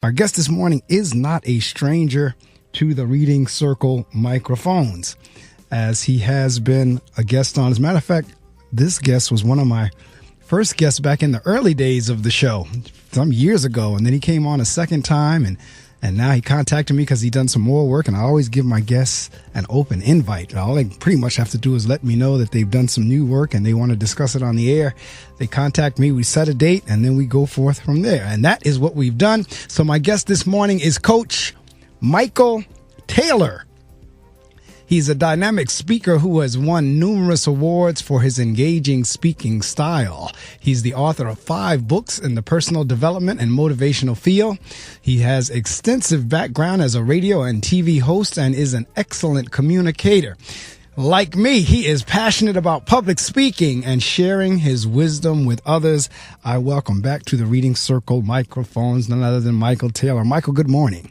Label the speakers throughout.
Speaker 1: Our guest this morning is not a stranger to the Reading Circle microphones, as he has been a guest on. As a matter of fact, this guest was one of my first guests back in the early days of the show, some years ago, and then he came on a second time, and now he contacted me because he done some more work, and I always give my guests an open invite. All they pretty much have to do is let me know that they've done some new work and they want to discuss it on the air. They contact me, we set a date, and then we go forth from there. And that is what we've done. So my guest this morning is Coach Michael Taylor. He's a dynamic speaker who has won numerous awards for his engaging speaking style. He's the author of 5 books in the personal development and motivational field. He has extensive background as a radio and TV host and is an excellent communicator. Like me, he is passionate about public speaking and sharing his wisdom with others. I welcome back to the Reading Circle microphones none other than Michael Taylor. Michael, good morning.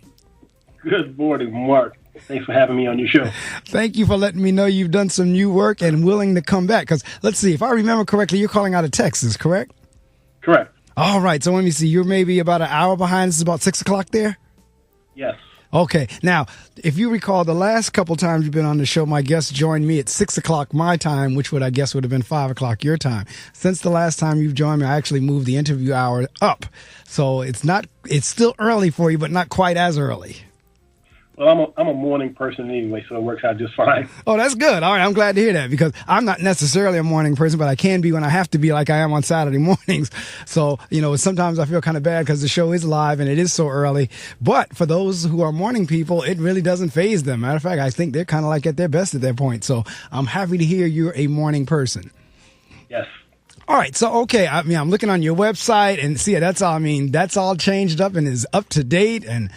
Speaker 2: Good morning, Mark. Thanks for having me on your show.
Speaker 1: Thank you for letting me know you've done some new work and willing to come back. Because let's see, if I remember correctly, you're calling out of Texas, correct?
Speaker 2: Correct.
Speaker 1: All right. So let me see. You're maybe about an hour behind. This is about 6 o'clock there?
Speaker 2: Yes.
Speaker 1: Okay. Now, if you recall, the last couple times you've been on the show, my guest joined me at 6 o'clock my time, which would have been 5 o'clock your time. Since the last time you've joined me, I actually moved the interview hour up. So it's still early for you, but not quite as early.
Speaker 2: Well, I'm a morning person anyway, so it works out just fine.
Speaker 1: Oh, that's good. All right. I'm glad to hear that, because I'm not necessarily a morning person, but I can be when I have to be, like I am on Saturday mornings. So, sometimes I feel kind of bad because the show is live and it is so early. But for those who are morning people, it really doesn't faze them. Matter of fact, I think they're kind of like at their best at that point. So I'm happy to hear you're a morning person.
Speaker 2: Yes.
Speaker 1: All right. So, okay. I'm looking on your website and see, that's all changed up and is up to date. And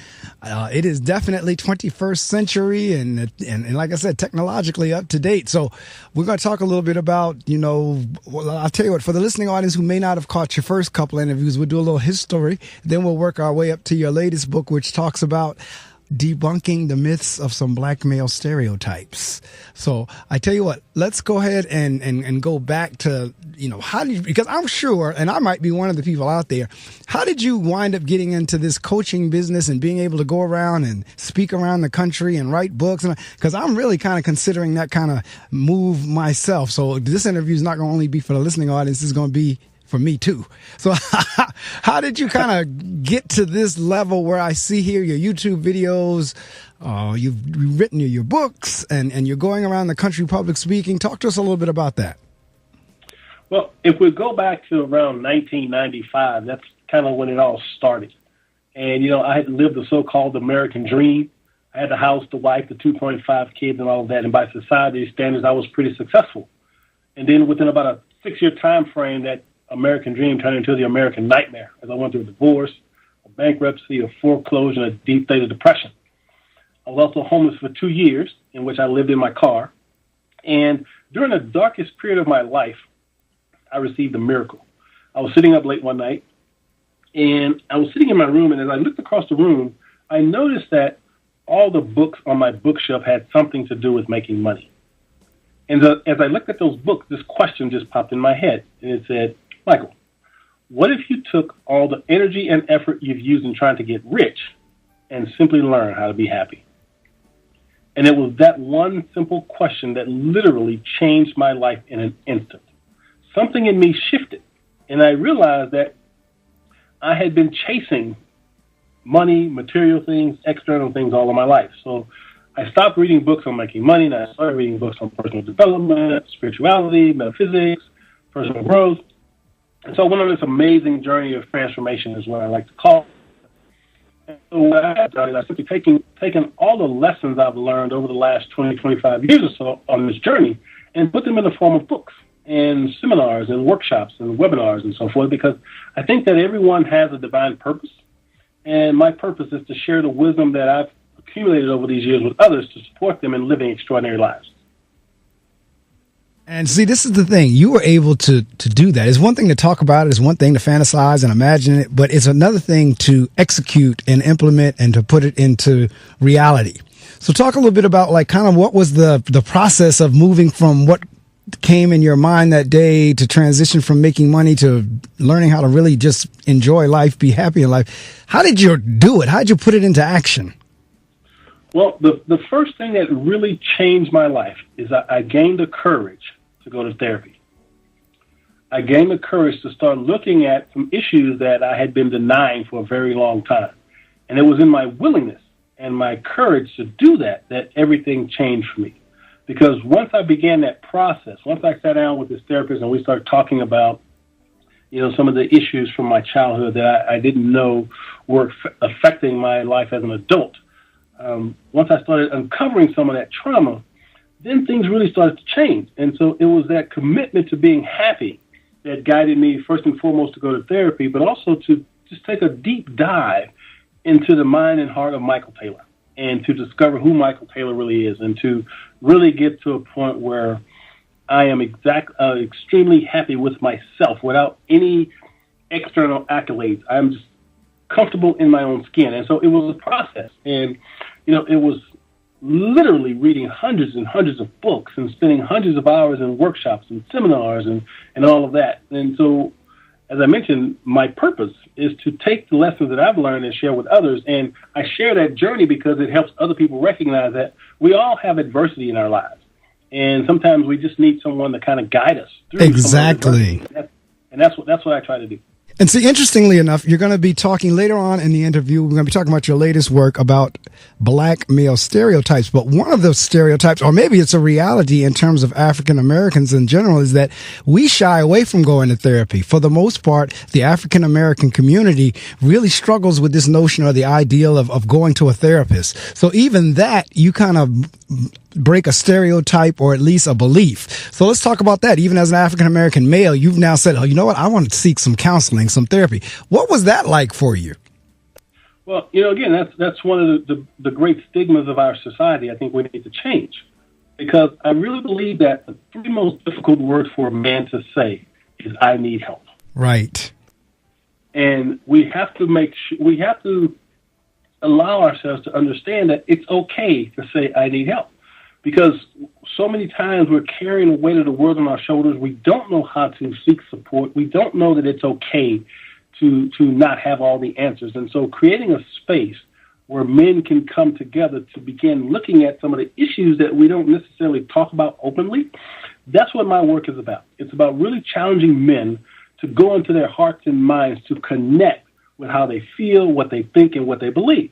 Speaker 1: it is definitely 21st century and like I said, technologically up to date. So we're going to talk a little bit about, I'll tell you what, for the listening audience who may not have caught your first couple interviews, we'll do a little history. Then we'll work our way up to your latest book, which talks about debunking the myths of some black male stereotypes. So I tell you what, let's go ahead and go back to, because I'm sure, and I might be one of the people out there, how did you wind up getting into this coaching business and being able to go around and speak around the country and write books? Because I'm really kind of considering that kind of move myself. So this interview is not going to only be for the listening audience, it's going to be for me too. So how did you kind of get to this level where I see here your YouTube videos, you've written your books, and you're going around the country public speaking? Talk to us a little bit about that.
Speaker 2: Well, if we go back to around 1995, that's kind of when it all started. And, I had lived the so-called American dream. I had the house, the wife, the 2.5 kids, and all of that. And by society standards, I was pretty successful. And then within about a 6-year time frame, that American dream turned into the American nightmare, as I went through a divorce, a bankruptcy, a foreclosure, and a deep state of depression. I was also homeless for 2 years, in which I lived in my car. And during the darkest period of my life, I received a miracle. I was sitting up late one night, and I was sitting in my room, and as I looked across the room, I noticed that all the books on my bookshelf had something to do with making money. And as I looked at those books, this question just popped in my head, and it said, Michael, what if you took all the energy and effort you've used in trying to get rich and simply learn how to be happy? And it was that one simple question that literally changed my life in an instant. Something in me shifted, and I realized that I had been chasing money, material things, external things all of my life. So I stopped reading books on making money, and I started reading books on personal development, spirituality, metaphysics, personal growth. And so I went on this amazing journey of transformation, is what I like to call it. And so what I had done is I simply taken all the lessons I've learned over the last 20, 25 years or so on this journey and put them in the form of books and seminars and workshops and webinars and so forth, because I think that everyone has a divine purpose. And my purpose is to share the wisdom that I've accumulated over these years with others to support them in living extraordinary lives.
Speaker 1: And see, this is the thing. You were able to do that. It's one thing to talk about it. It's one thing to fantasize and imagine it. But it's another thing to execute and implement and to put it into reality. So talk a little bit about, like, kind of what was the process of moving from what came in your mind that day to transition from making money to learning how to really just enjoy life, be happy in life? How did you do it? How did you put it into action?
Speaker 2: Well, the first thing that really changed my life is I gained the courage to go to therapy. I gained the courage to start looking at some issues that I had been denying for a very long time. And it was in my willingness and my courage to do that everything changed for me. Because once I began that process, once I sat down with this therapist and we started talking about, some of the issues from my childhood that I didn't know were affecting my life as an adult, once I started uncovering some of that trauma, then things really started to change. And so it was that commitment to being happy that guided me first and foremost to go to therapy, but also to just take a deep dive into the mind and heart of Michael Taylor and to discover who Michael Taylor really is and to really get to a point where I am extremely happy with myself without any external accolades. I'm just comfortable in my own skin. And so it was a process. And, it was literally reading hundreds and hundreds of books and spending hundreds of hours in workshops and seminars and all of that. And so, as I mentioned, my purpose is to take the lessons that I've learned and share with others. And I share that journey because it helps other people recognize that we all have adversity in our lives. And sometimes we just need someone to kind of guide us through.
Speaker 1: Exactly.
Speaker 2: And that's what I try to do.
Speaker 1: And see, interestingly enough, you're going to be talking later on in the interview. We're going to be talking about your latest work about black male stereotypes. But one of the stereotypes, or maybe it's a reality in terms of African Americans in general, is that we shy away from going to therapy. For the most part, the African American community really struggles with this notion or the ideal of going to a therapist. So even that, you kind of break a stereotype or at least a belief. So let's talk about that. Even as an African American male, you've now said, oh, you know what? I want to seek some counseling, some therapy. What was that like for you?
Speaker 2: Well, again, that's one of the great stigmas of our society. I think we need to change, because I really believe that the three most difficult words for a man to say is "I need help."
Speaker 1: Right.
Speaker 2: And we have to allow ourselves to understand that it's okay to say "I need help," because so many times we're carrying the weight of the world on our shoulders. We don't know how to seek support. We don't know that it's okay to not have all the answers. And so creating a space where men can come together to begin looking at some of the issues that we don't necessarily talk about openly, that's what my work is about. It's about really challenging men to go into their hearts and minds to connect with how they feel, what they think, and what they believe.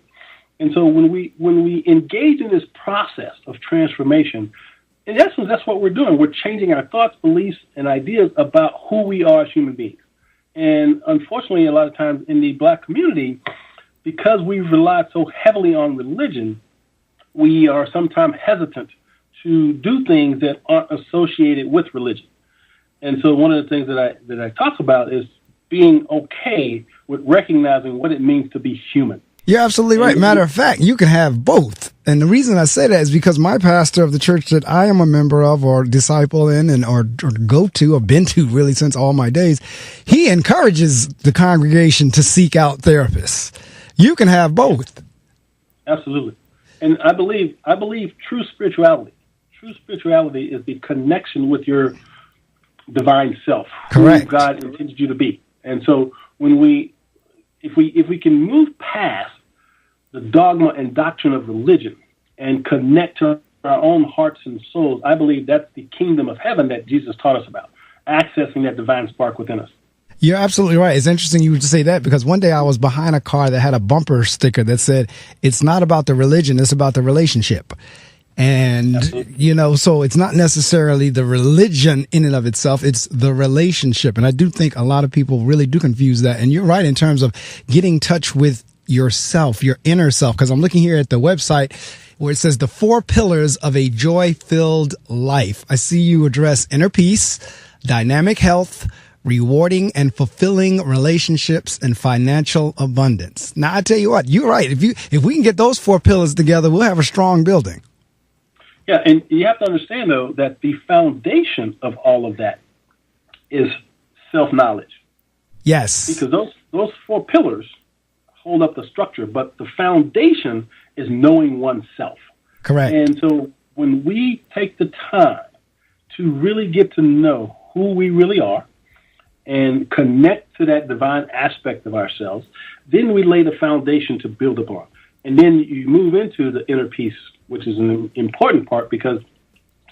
Speaker 2: And so when we engage in this process of transformation, in essence, that's what we're doing. We're changing our thoughts, beliefs, and ideas about who we are as human beings. And unfortunately, a lot of times in the black community, because we've relied so heavily on religion, we are sometimes hesitant to do things that aren't associated with religion. And so one of the things that I talk about is being okay with recognizing what it means to be human.
Speaker 1: You're absolutely right. Matter of fact, you can have both. And the reason I say that is because my pastor of the church that I am a member of or disciple in or go to or been to really since all my days, he encourages the congregation to seek out therapists. You can have both.
Speaker 2: Absolutely. And I believe true spirituality is the connection with your divine self.
Speaker 1: Correct.
Speaker 2: Who God intended you to be. And so if we can move past the dogma and doctrine of religion and connect to our own hearts and souls, I believe that's the kingdom of heaven that Jesus taught us about, accessing that divine spark within us.
Speaker 1: You're absolutely right. It's interesting you would say that, because one day I was behind a car that had a bumper sticker that said, it's not about the religion, it's about the relationship. And,
Speaker 2: absolutely.
Speaker 1: So it's not necessarily the religion in and of itself, it's the relationship. And I do think a lot of people really do confuse that. And you're right in terms of getting in touch with yourself, your inner self, because I'm looking here at the website where it says the 4 pillars of a joy-filled life. I see you address inner peace, dynamic health, rewarding and fulfilling relationships, and financial abundance. Now, I tell you what, you're right. If we can get those 4 pillars together, we'll have a strong building.
Speaker 2: Yeah, and you have to understand, though, that the foundation of all of that is self-knowledge.
Speaker 1: Yes.
Speaker 2: Because those 4 pillars hold up the structure, but the foundation is knowing oneself.
Speaker 1: Correct.
Speaker 2: And so when we take the time to really get to know who we really are and connect to that divine aspect of ourselves, then we lay the foundation to build upon. And then you move into the inner peace, which is an important part, because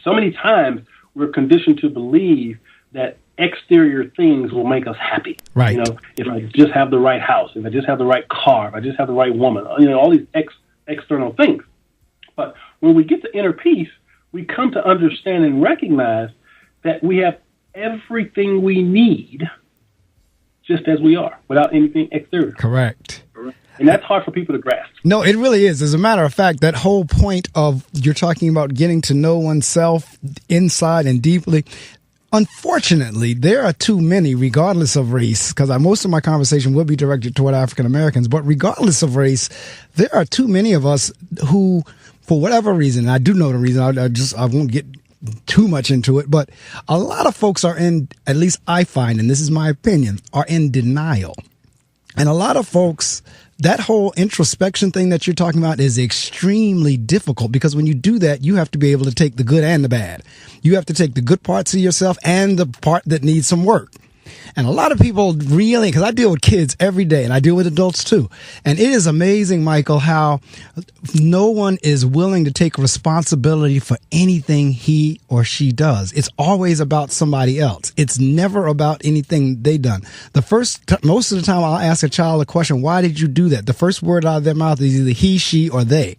Speaker 2: so many times we're conditioned to believe that exterior things will make us happy.
Speaker 1: Right.
Speaker 2: If I just have the right house, if I just have the right car, if I just have the right woman, all these external things. But when we get to inner peace, we come to understand and recognize that we have everything we need just as we are, without anything exterior.
Speaker 1: Correct.
Speaker 2: And that's hard for people to grasp.
Speaker 1: No, it really is. As a matter of fact, that whole point of you're talking about getting to know oneself inside and deeply. Unfortunately, there are too many, regardless of race, because most of my conversation will be directed toward African Americans, but regardless of race, there are too many of us who, for whatever reason, I do know the reason, I won't get too much into it, but a lot of folks are at least I find, and this is my opinion, are in denial. And a lot of folks, that whole introspection thing that you're talking about is extremely difficult, because when you do that, you have to be able to take the good and the bad. You have to take the good parts of yourself and the part that needs some work. And a lot of people really, because I deal with kids every day and I deal with adults too. And it is amazing, Michael, how no one is willing to take responsibility for anything he or she does. It's always about somebody else. It's never about anything they done. Most of the time I'll ask a child a question, why did you do that? The first word out of their mouth is either he, she, or they.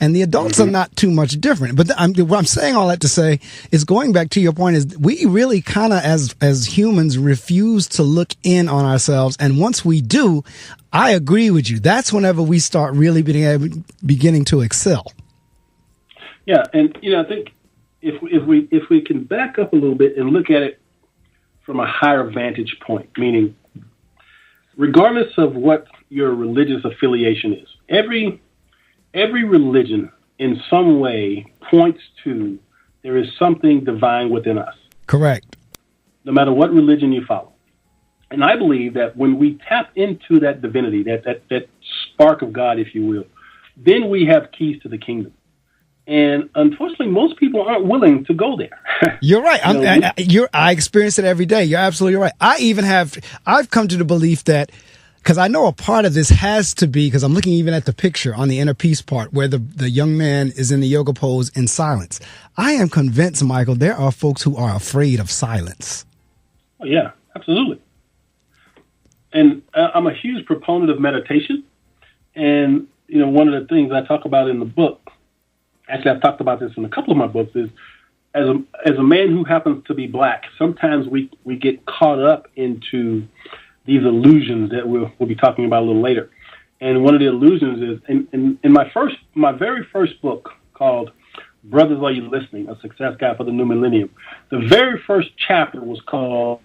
Speaker 1: And the adults are not too much different. But what I'm saying all that to say is, going back to your point, is we really kind of, as humans, refuse to look in on ourselves. And once we do, I agree with you. That's whenever we start really beginning to excel.
Speaker 2: Yeah, and I think if we can back up a little bit and look at it from a higher vantage point, meaning regardless of what your religious affiliation is, every religion in some way points to there is something divine within us.
Speaker 1: Correct.
Speaker 2: No matter what religion you follow. And I believe that when we tap into that divinity, that spark of God, if you will, then we have keys to the kingdom. And unfortunately, most people aren't willing to go there.
Speaker 1: You're right. I experience it every day. You're absolutely right. I've come to the belief that, because I know a part of this has to be, because I'm looking even at the picture on the inner peace part where the young man is in the yoga pose in silence. I am convinced, Michael, there are folks who are afraid of silence.
Speaker 2: Oh, yeah, absolutely. And I'm a huge proponent of meditation. And, one of the things I talk about in the book, actually I've talked about this in a couple of my books, is as a man who happens to be black, sometimes we get caught up into these illusions that we'll be talking about a little later. And one of the illusions is in my very first book called Brothers, Are You Listening? A Success Guide for the New Millennium. The very first chapter was called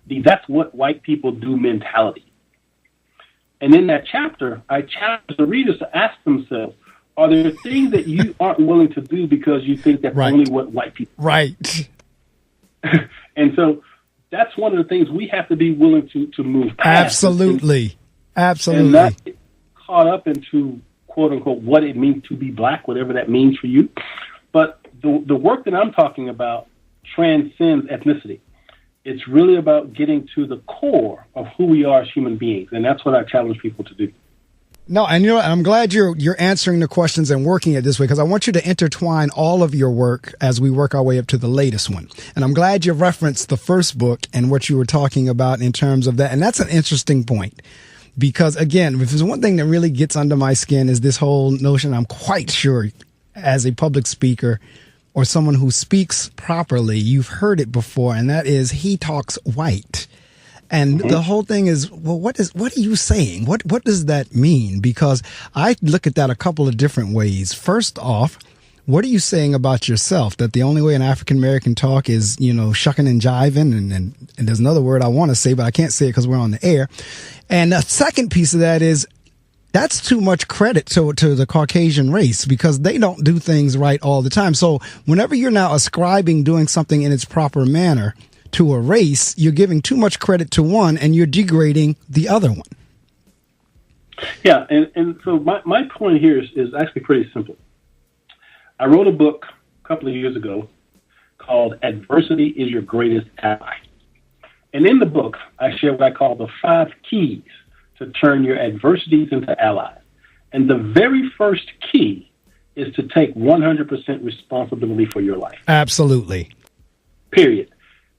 Speaker 2: the That's What White People Do mentality. And in that chapter, I challenge the readers to ask themselves, are there things that you aren't willing to do because you think that's only what white people do? Right. And so that's one of the things we have to be willing to move past.
Speaker 1: Absolutely.
Speaker 2: And not get caught up into, quote unquote, what it means to be black, whatever that means for you. But the work that I'm talking about transcends ethnicity. It's really about getting to the core of who we are as human beings. And that's what I challenge people to do.
Speaker 1: No, and I'm glad you're answering the questions and working it this way, because I want you to intertwine all of your work as we work our way up to the latest one. And I'm glad you referenced the first book and what you were talking about in terms of that. And that's an interesting point, because, again, if there's one thing that really gets under my skin is this whole notion, I'm quite sure, as a public speaker or someone who speaks properly, you've heard it before, and that is he talks white. And the whole thing is, well, what are you saying? What does that mean? Because I look at that a couple of different ways. First off, what are you saying about yourself? That the only way an African American talk is, shucking and jiving, and there's another word I want to say, but I can't say it because we're on the air. And the second piece of that is, that's too much credit to the Caucasian race, because they don't do things right all the time. So whenever you're now ascribing doing something in its proper manner to a race, you're giving too much credit to one and you're degrading the other one.
Speaker 2: Yeah, and so my point here is actually pretty simple. I wrote a book a couple of years ago called Adversity is Your Greatest Ally. And in the book, I share what I call the 5 keys to turn your adversities into allies. And the very first key is to take 100% responsibility for your life.
Speaker 1: Absolutely.
Speaker 2: Period.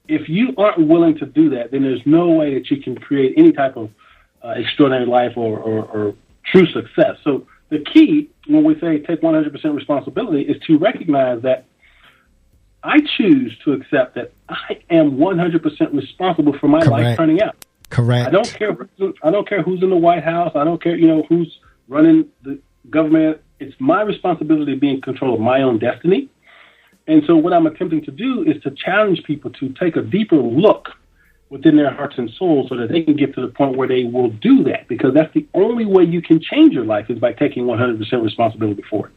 Speaker 2: If you aren't willing to do that, then there's no way that you can create any type of extraordinary life or true success. So the key, when we say take 100% responsibility, is to recognize that I choose to accept that I am 100% responsible for my life turning out.
Speaker 1: Correct.
Speaker 2: I don't care who's in the White House. I don't care, who's running the government. It's my responsibility to be in control of my own destiny. And so what I'm attempting to do is to challenge people to take a deeper look within their hearts and souls so that they can get to the point where they will do that, because that's the only way you can change your life is by taking 100% responsibility for it.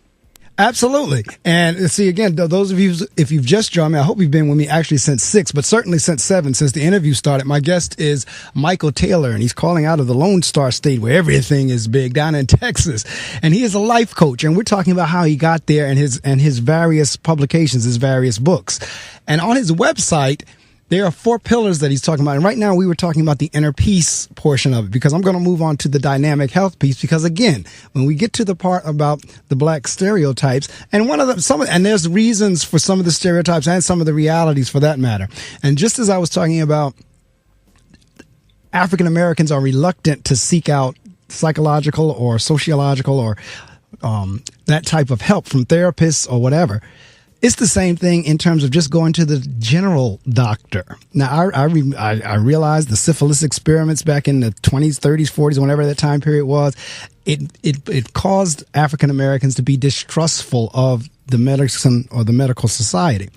Speaker 1: Absolutely. And see, again, those of you, if you've just joined me, I hope you've been with me actually since 6, but certainly since 7, since the interview started. My guest is Michael Taylor, and he's calling out of the Lone Star State where everything is big, down in Texas. And he is a life coach. And we're talking about how he got there and his various publications, his various books. And on his website, there are 4 pillars that he's talking about. And right now we were talking about the inner peace portion of it, because I'm going to move on to the dynamic health piece. Because again, when we get to the part about the black stereotypes, and and there's reasons for some of the stereotypes and some of the realities for that matter. And just as I was talking about, African Americans are reluctant to seek out psychological or sociological or that type of help from therapists or whatever. It's the same thing in terms of just going to the general doctor. Now, I realized the syphilis experiments back in the 20s, 30s, 40s, whenever that time period was, it caused African Americans to be distrustful of the medicine or the medical society.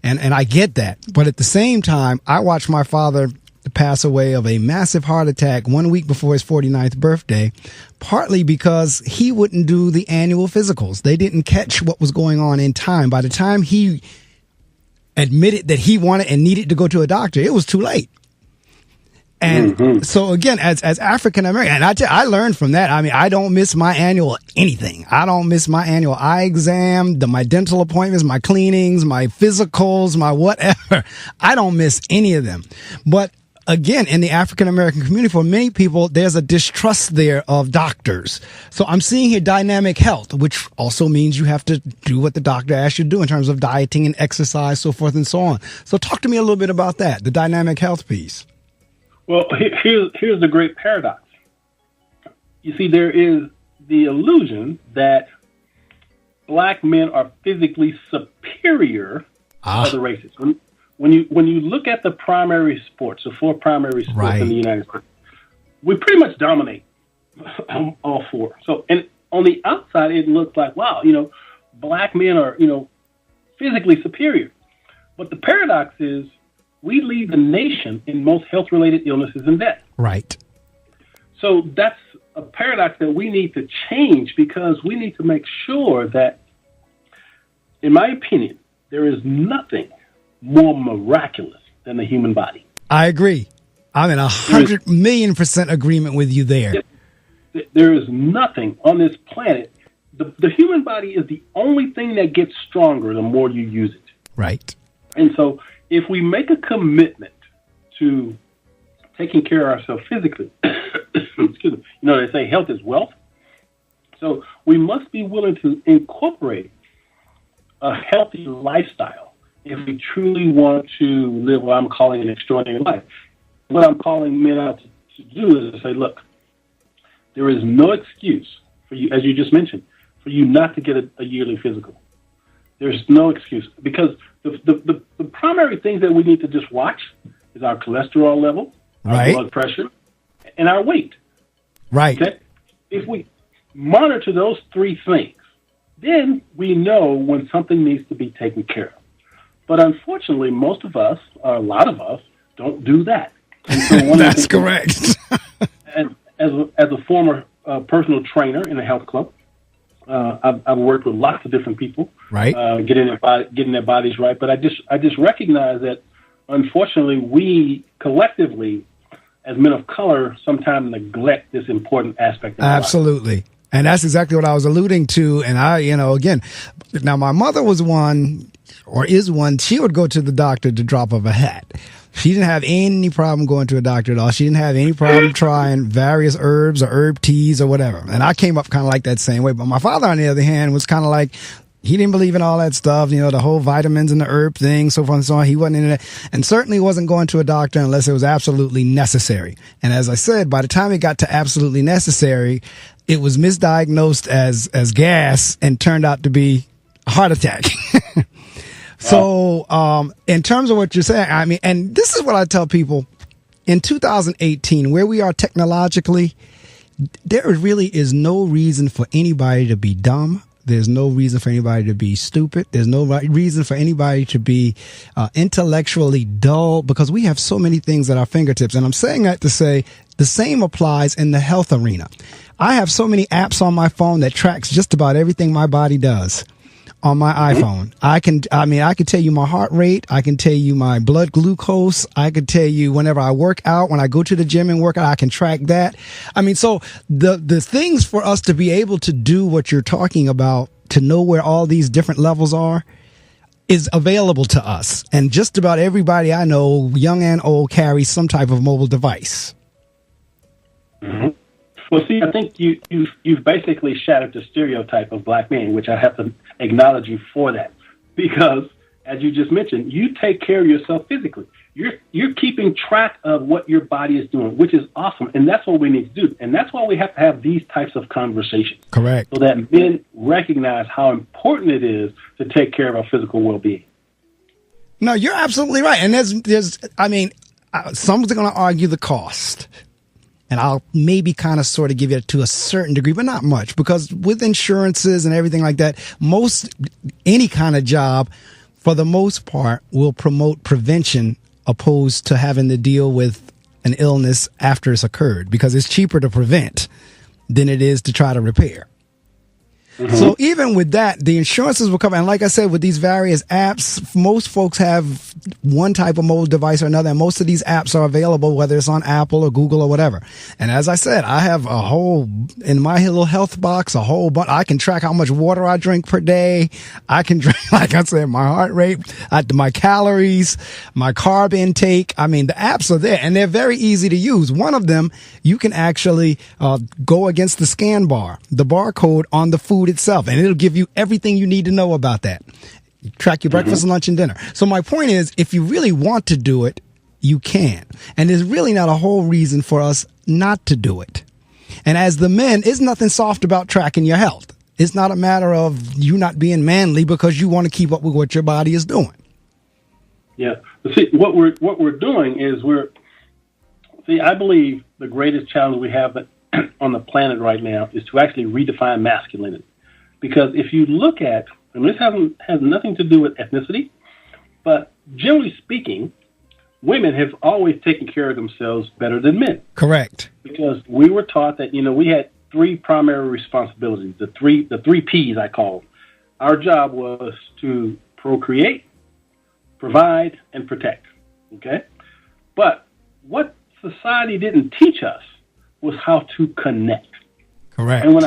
Speaker 1: And I get that. But at the same time, I watched my father pass away of a massive heart attack 1 week before his 49th birthday, partly because he wouldn't do the annual physicals. They didn't catch what was going on in time. By the time he admitted that he wanted and needed to go to a doctor, it was too late. And so again, as African American, and I learned from that. I mean, I don't miss my annual anything. I don't miss my annual eye exam, my dental appointments, my cleanings, my physicals, my whatever. I don't miss any of them. But again, in the African American community, for many people, there's a distrust there of doctors. So I'm seeing here dynamic health, which also means you have to do what the doctor asks you to do in terms of dieting and exercise, so forth and so on. So talk to me a little bit about that, the dynamic health piece.
Speaker 2: Well, here's the great paradox. You see, there is the illusion that black men are physically superior to other races. When you look at the primary sports, the 4 primary sports in the United States, we pretty much dominate all 4. So, and on the outside, it looks like, wow, black men are, physically superior. But the paradox is we lead the nation in most health-related illnesses and death. Right. So that's a paradox that we need to change, because we need to make sure that, in my opinion, there is nothing more miraculous than the human body. I agree. I'm in 100 million% agreement with you there. There is nothing on this planet. The human body is the only thing that gets stronger the more you use it. Right. And so if we make a commitment to taking care of ourselves physically, excuse me, they say health is wealth. So we must be willing to incorporate a healthy lifestyle if we truly want to live what I'm calling an extraordinary life. What I'm calling men out to do is to say, look, there is no excuse for you, as you just mentioned, for you not to get a yearly physical. There's no excuse, because the primary things that we need to just watch is our cholesterol level, our blood pressure, and our weight. Right. Okay? If we monitor those 3 things, then we know when something needs to be taken care of. But unfortunately, most of us, or a lot of us, don't do that. And so that's correct. And as a former personal trainer in a health club, I've worked with lots of different people, getting their bodies right. But I just recognize that, unfortunately, we collectively, as men of color, sometimes neglect this important aspect of our life. Absolutely. And that's exactly what I was alluding to. And again, now my mother was one,
Speaker 1: or is one, she would go to the doctor at the drop of a hat. She didn't have any problem going to a doctor at all. She didn't have any problem trying various herbs or herb teas or whatever. And I came up kind of like that same way. But my father, on the other hand, was kind of like, he didn't believe in all that stuff, the whole vitamins and the herb thing, so forth and so on. He wasn't into that, and certainly wasn't going to a doctor unless it was absolutely necessary. And as I said, by the time it got to absolutely necessary, it was misdiagnosed as gas and turned out to be a heart attack. So, in terms of what you're saying, I mean, and this is what I tell people, in 2018, where we are technologically, there really is no reason for anybody to be dumb. There's no reason for anybody to be stupid. There's no reason for anybody to be intellectually dull, because we have so many things at our fingertips. And I'm saying that to say the same applies in the health arena. I have so many apps on my phone that tracks just about everything my body does. On my iPhone, I can tell you my heart rate. I can tell you my blood glucose. I can tell you whenever I work out, when I go to the gym and work out, I can track that. I mean, so the things for us to be able to do what you're talking about, to know where all these different levels are, is available to us. And just about everybody I know, young and old, carries some type of mobile device.
Speaker 2: Mm-hmm. Well, see, I think you've basically shattered the stereotype of black men, which I have to acknowledge you for that. Because, as you just mentioned, you take care of yourself physically. You're keeping track of what your body is doing, which is awesome. And that's what we need to do. And that's why we have to have these types of conversations.
Speaker 1: Correct.
Speaker 2: So that men recognize how important it is to take care of our physical well-being.
Speaker 1: No, you're absolutely right. And there's someone's going to argue the cost. And I'll maybe kind of sort of give it to a certain degree, but not much, because with insurances and everything like that, any kind of job, for the most part, will promote prevention opposed to having to deal with an illness after it's occurred, because it's cheaper to prevent than it is to try to repair. Mm-hmm. So even with that, the insurances will cover. And like I said, with these various apps, most folks have one type of mobile device or another. And most of these apps are available, whether it's on Apple or Google or whatever. And as I said, I have in my little health box, I can track how much water I drink per day. I can drink, like I said, my heart rate, my calories, my carb intake. I mean, the apps are there and they're very easy to use. One of them, you can actually go against the scan bar, the barcode on the food itself, and it'll give you everything you need to know about that. Track your breakfast, lunch, and dinner. So my point is, if you really want to do it, you can. And there's really not a whole reason for us not to do it. And as the men, there's nothing soft about tracking your health. It's not a matter of you not being manly because you want to keep up with what your body is doing.
Speaker 2: Yeah. But see, what we're doing is I believe the greatest challenge we have on the planet right now is to actually redefine masculinity. Because if you look at, and this has nothing to do with ethnicity, but generally speaking, women have always taken care of themselves better than men.
Speaker 1: Correct. Because
Speaker 2: we were taught that, we had three primary responsibilities, the three P's I call them. Our job was to procreate, provide, and protect. Okay? But what society didn't teach us was how to connect.
Speaker 1: Correct.
Speaker 2: And when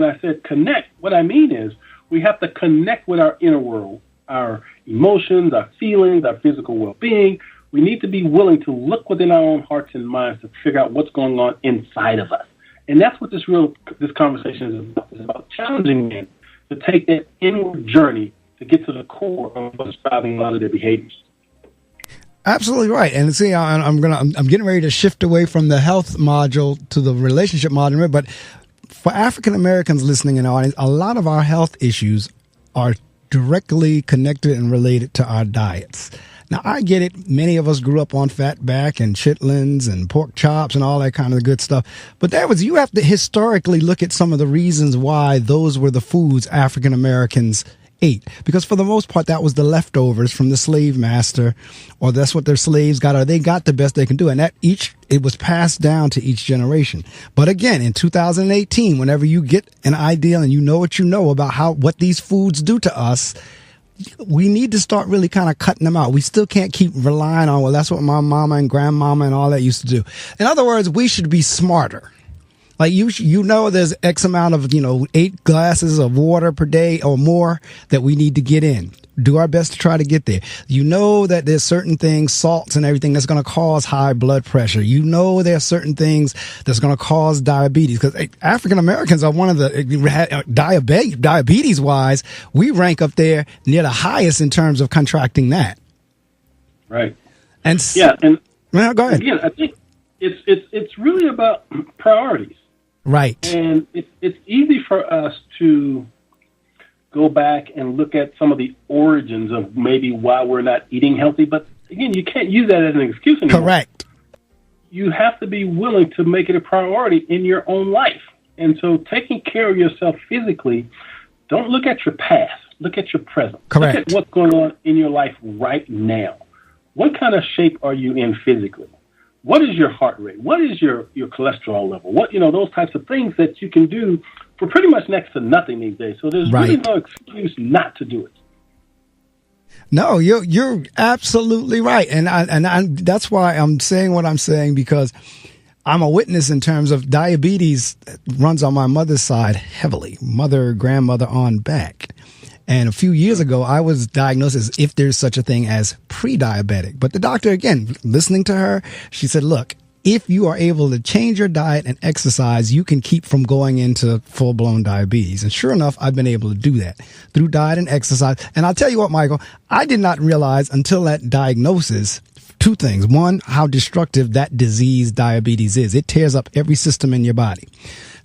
Speaker 2: I said connect, what I mean is we have to connect with our inner world, our emotions, our feelings, our physical well-being. We need to be willing to look within our own hearts and minds to figure out what's going on inside of us. And that's what this conversation is about. It's about challenging men to take that inward journey to get to the core of what's driving a lot of their behaviors.
Speaker 1: Absolutely right. And see, I'm getting ready to shift away from the health module to the relationship module, but for African Americans listening in the audience, a lot of our health issues are directly connected and related to our diets. Now, I get it. Many of us grew up on fatback and chitlins and pork chops and all that kind of good stuff. But you have to historically look at some of the reasons why those were the foods African Americans ate, because for the most part that was the leftovers from the slave master, or that's what their slaves got, or they got the best they can do, and it was passed down to each generation. But again, in 2018, whenever you get an idea and you know what you know about what these foods do to us, we need to start really kind of cutting them out. We still can't keep relying on, well, that's what my mama and grandmama and all that used to do. In other words, we should be smarter. Like you know, there's X amount of, 8 glasses of water per day or more that we need to get in. Do our best to try to get there. You know that there's certain things, salts and everything, that's going to cause high blood pressure. You know there are certain things that's going to cause diabetes, because African Americans are one of the diabetes wise, we rank up there near the highest in terms of contracting that.
Speaker 2: Right.
Speaker 1: And well, go ahead.
Speaker 2: Again, I think it's really about priorities.
Speaker 1: Right.
Speaker 2: And it's easy for us to go back and look at some of the origins of maybe why we're not eating healthy. But again, you can't use that as an excuse anymore.
Speaker 1: Correct.
Speaker 2: You have to be willing to make it a priority in your own life. And so taking care of yourself physically, don't look at your past. Look at your present.
Speaker 1: Correct.
Speaker 2: Look at what's going on in your life right now. What kind of shape are you in physically? What is your heart rate? What is your cholesterol level? What, those types of things that you can do for pretty much next to nothing these days. So there's really no excuse not to do it.
Speaker 1: No, you're absolutely right. And that's why I'm saying what I'm saying, because I'm a witness in terms of diabetes runs on my mother's side heavily, mother, grandmother on back. And a few years ago, I was diagnosed as, if there's such a thing as, pre-diabetic. But the doctor, again, listening to her, she said, look, if you are able to change your diet and exercise, you can keep from going into full-blown diabetes. And sure enough, I've been able to do that through diet and exercise. And I'll tell you what, Michael, I did not realize until that diagnosis, 2 things. One, how destructive that disease diabetes is. It tears up every system in your body.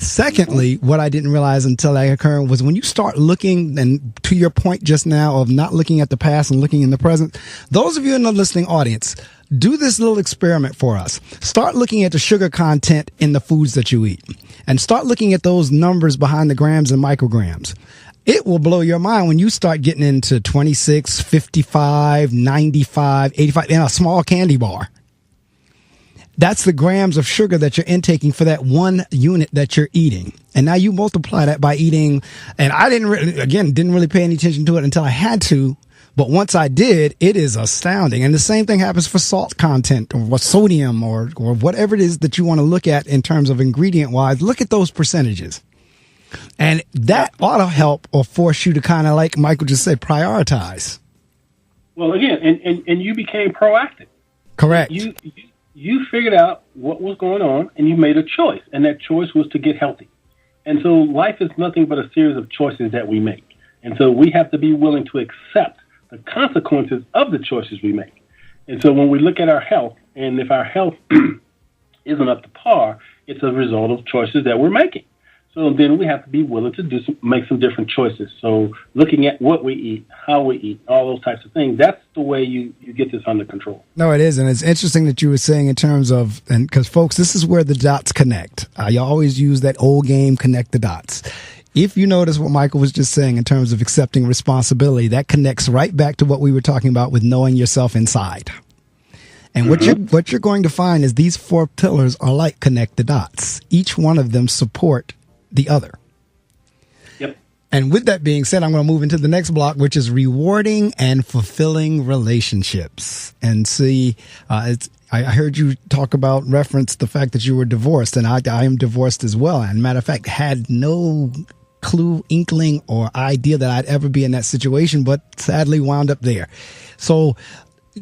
Speaker 1: Secondly, what I didn't realize until that occurred was when you start looking, and to your point just now of not looking at the past and looking in the present, those of you in the listening audience, do this little experiment for us. Start looking at the sugar content in the foods that you eat, and start looking at those numbers behind the grams and micrograms. It will blow your mind when you start getting into 26, 55, 95, 85 in a small candy bar. That's the grams of sugar that you're intaking for that one unit that you're eating. And now you multiply that by eating. And I didn't really pay any attention to it until I had to. But once I did, it is astounding. And the same thing happens for salt content or sodium or whatever it is that you want to look at in terms of ingredient wise. Look at those percentages. And that ought to help or force you to kind of, like Michael just said, prioritize.
Speaker 2: Well, again, and you became proactive.
Speaker 1: Correct.
Speaker 2: You figured out what was going on, and you made a choice, and that choice was to get healthy. And so life is nothing but a series of choices that we make. And so we have to be willing to accept the consequences of the choices we make. And so when we look at our health, and if our health isn't up to par, it's a result of choices that we're making. So then we have to be willing to make some different choices. So looking at what we eat, how we eat, all those types of things, that's the way you get this under control.
Speaker 1: No, it is. And it's interesting that you were saying in terms of, and because folks, this is where the dots connect. You always use that old game, connect the dots. If you notice what Michael was just saying in terms of accepting responsibility, that connects right back to what we were talking about with knowing yourself inside. And what you're going to find is these 4 pillars are like connect the dots. Each one of them support the other.
Speaker 2: Yep.
Speaker 1: And with that being said, I'm going to move into the next block, which is rewarding and fulfilling relationships. And see, I heard you reference the fact that you were divorced, and I am divorced as well. And matter of fact, had no clue, inkling, or idea that I'd ever be in that situation, but sadly wound up there. So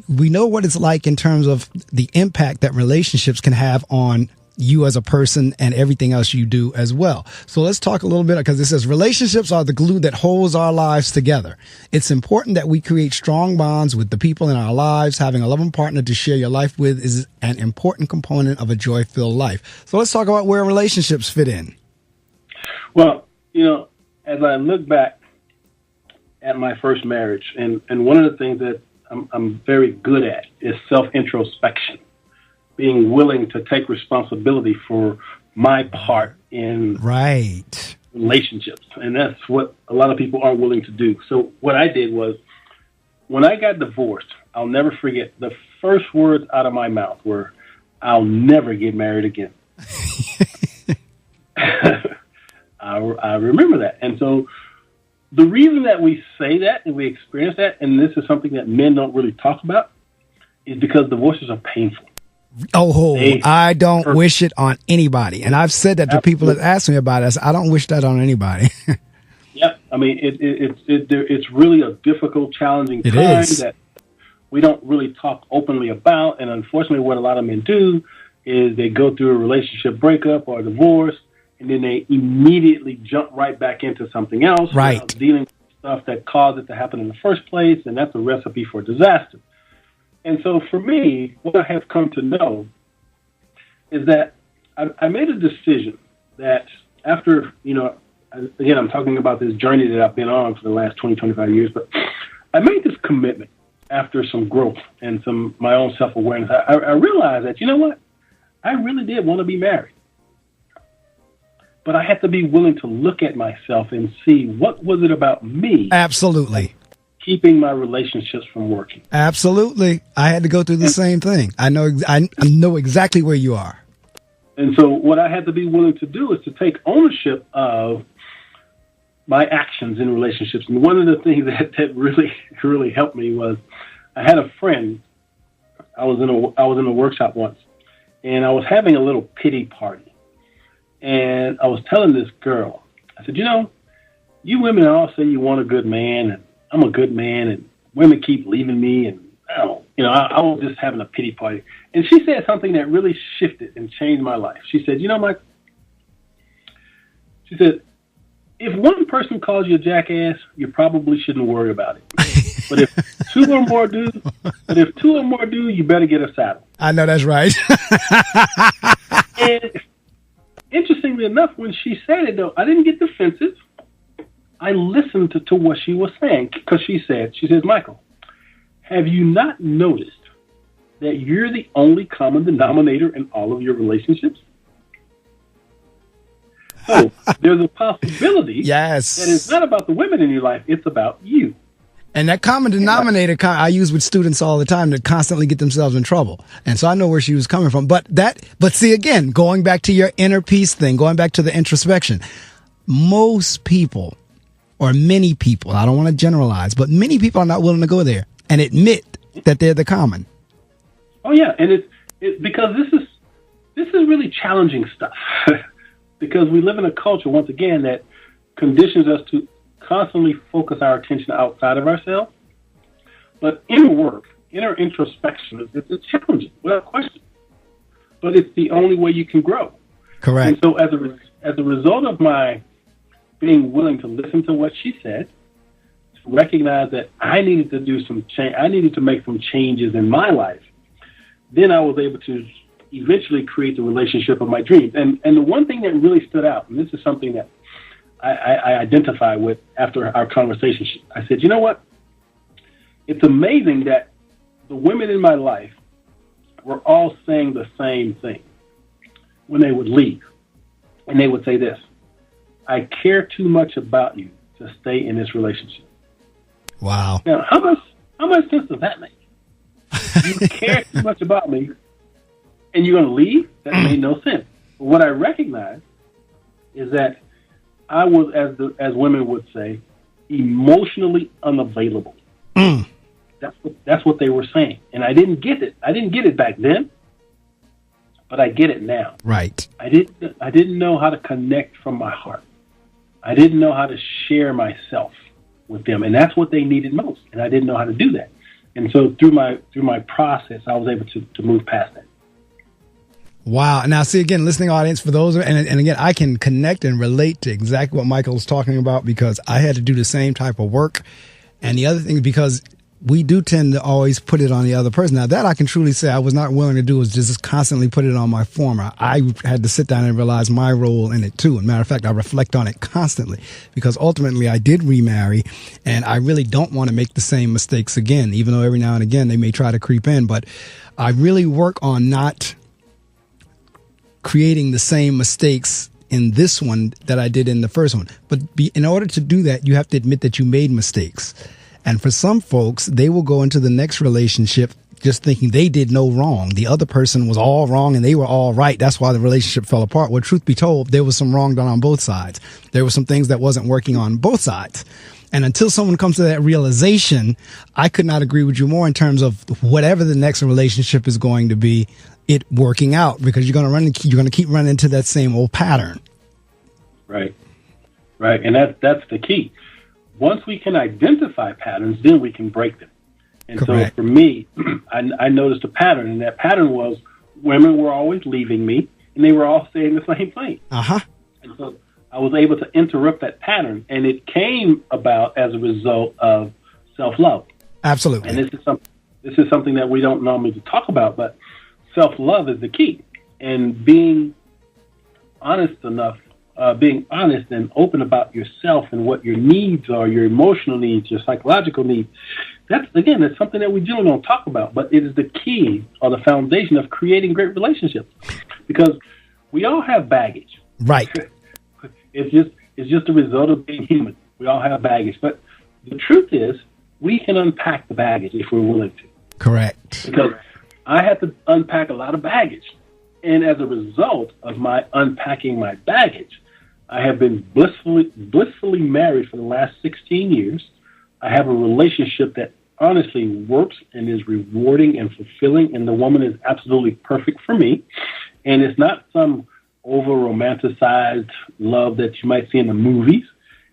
Speaker 1: we know what it's like in terms of the impact that relationships can have on you as a person and everything else you do as well. So let's talk a little bit, because it says relationships are the glue that holds our lives together. It's important that we create strong bonds with the people in our lives. Having a loving partner to share your life with is an important component of a joy-filled life. So let's talk about where relationships fit in.
Speaker 2: Well, as I look back at my first marriage, and one of the things that I'm very good at is self-introspection. Being willing to take responsibility for my part in relationships. And that's what a lot of people aren't willing to do. So what I did was, when I got divorced, I'll never forget, the first words out of my mouth were, "I'll never get married again." I remember that. And so the reason that we say that and we experience that, and this is something that men don't really talk about, is because divorces are painful.
Speaker 1: Oh, I don't wish it on anybody. And I've said that to people that ask me about it. I said, I don't wish that on anybody.
Speaker 2: Yep. I mean, it's really a difficult, challenging time that we don't really talk openly about. And unfortunately, what a lot of men do is they go through a relationship breakup or a divorce, and then they immediately jump right back into something else.
Speaker 1: Right.
Speaker 2: Dealing with stuff that caused it to happen in the first place, and that's a recipe for disaster. And so for me, what I have come to know is that I made a decision that after, again, I'm talking about this journey that I've been on for the last 20, 25 years, but I made this commitment after some growth and my own self-awareness. I realized that, you know what? I really did want to be married. But I had to be willing to look at myself and see what was it about me.
Speaker 1: Absolutely.
Speaker 2: Keeping my relationships from working.
Speaker 1: Absolutely. I had to go through the same thing. I know exactly where you are.
Speaker 2: And so what I had to be willing to do is to take ownership of my actions in relationships. And one of the things that really, really helped me was I had a friend. I was in a workshop once, and I was having a little pity party. And I was telling this girl, I said, you women all say you want a good man, and I'm a good man, and women keep leaving me, and I was just having a pity party. And she said something that really shifted and changed my life. She said, Mike, she said, if one person calls you a jackass, you probably shouldn't worry about it. But if two or more do, you better get a saddle.
Speaker 1: I know that's right.
Speaker 2: And interestingly enough, when she said it, though, I didn't get defensive. I listened to what she was saying, because she says, Michael, have you not noticed that you're the only common denominator in all of your relationships? So there's a possibility that it's not about the women in your life, it's about you.
Speaker 1: And that common denominator I use with students all the time to constantly get themselves in trouble. And so I know where she was coming from. But see, again, going back to your inner peace thing, going back to the introspection, most people, or many people, I don't want to generalize, but many people are not willing to go there and admit that they're the common.
Speaker 2: Oh yeah, and it's because this is really challenging stuff. Because we live in a culture, once again, that conditions us to constantly focus our attention outside of ourselves. But inner introspection, it's challenging, without question. But it's the only way you can grow.
Speaker 1: Correct.
Speaker 2: And so as a result of my being willing to listen to what she said, to recognize that I needed to do some change, I needed to make some changes in my life, then I was able to eventually create the relationship of my dreams. And the one thing that really stood out, and this is something that I identified with after our conversation, I said, you know what? It's amazing that the women in my life were all saying the same thing when they would leave. And they would say this: I care too much about you to stay in this relationship.
Speaker 1: Wow.
Speaker 2: Now, how much sense does that make? You care too much about me, and you're going to leave? That made no sense. But what I recognized is that I was, as women would say, emotionally unavailable. That's what they were saying, and I didn't get it. I didn't get it back then, but I get it now.
Speaker 1: Right.
Speaker 2: I didn't know how to connect from my heart. I didn't know how to share myself with them, and that's what they needed most. And I didn't know how to do that. And so through my process, I was able to move past that.
Speaker 1: Wow. Now, see, again, listening audience, for those, and again, I can connect and relate to exactly what Michael's talking about, because I had to do the same type of work. And the other thing, because we do tend to always put it on the other person. Now, that I can truly say I was not willing to do, was just constantly put it on my former. I had to sit down and realize my role in it too. As a matter of fact, I reflect on it constantly, because ultimately I did remarry, and I really don't want to make the same mistakes again, even though every now and again they may try to creep in. But I really work on not creating the same mistakes in this one that I did in the first one. But in order to do that, you have to admit that you made mistakes. And for some folks, they will go into the next relationship just thinking they did no wrong. The other person was all wrong and they were all right. That's why the relationship fell apart. Well, truth be told, there was some wrong done on both sides. There were some things that wasn't working on both sides. And until someone comes to that realization, I could not agree with you more in terms of whatever the next relationship is going to be, it working out, because you're going to keep running into that same old pattern.
Speaker 2: Right. And that's the key. Once we can identify patterns, then we can break them. And
Speaker 1: Correct.
Speaker 2: So for me, I noticed a pattern, and that pattern was women were always leaving me, and they were all saying the same thing.
Speaker 1: Uh-huh.
Speaker 2: And so I was able to interrupt that pattern, and it came about as a result of self-love.
Speaker 1: Absolutely.
Speaker 2: And this is something that we don't normally talk about, but self-love is the key. And being honest and open about yourself and what your needs are, your emotional needs, your psychological needs, that's something that we generally don't talk about, but it is the key or the foundation of creating great relationships, because we all have baggage.
Speaker 1: Right.
Speaker 2: It's just a result of being human. We all have baggage, but the truth is we can unpack the baggage if we're willing to.
Speaker 1: Correct.
Speaker 2: Because I had to unpack a lot of baggage, and as a result of my unpacking my baggage, I have been blissfully married for the last 16 years. I have a relationship that honestly works and is rewarding and fulfilling, and the woman is absolutely perfect for me. And it's not some over-romanticized love that you might see in the movies.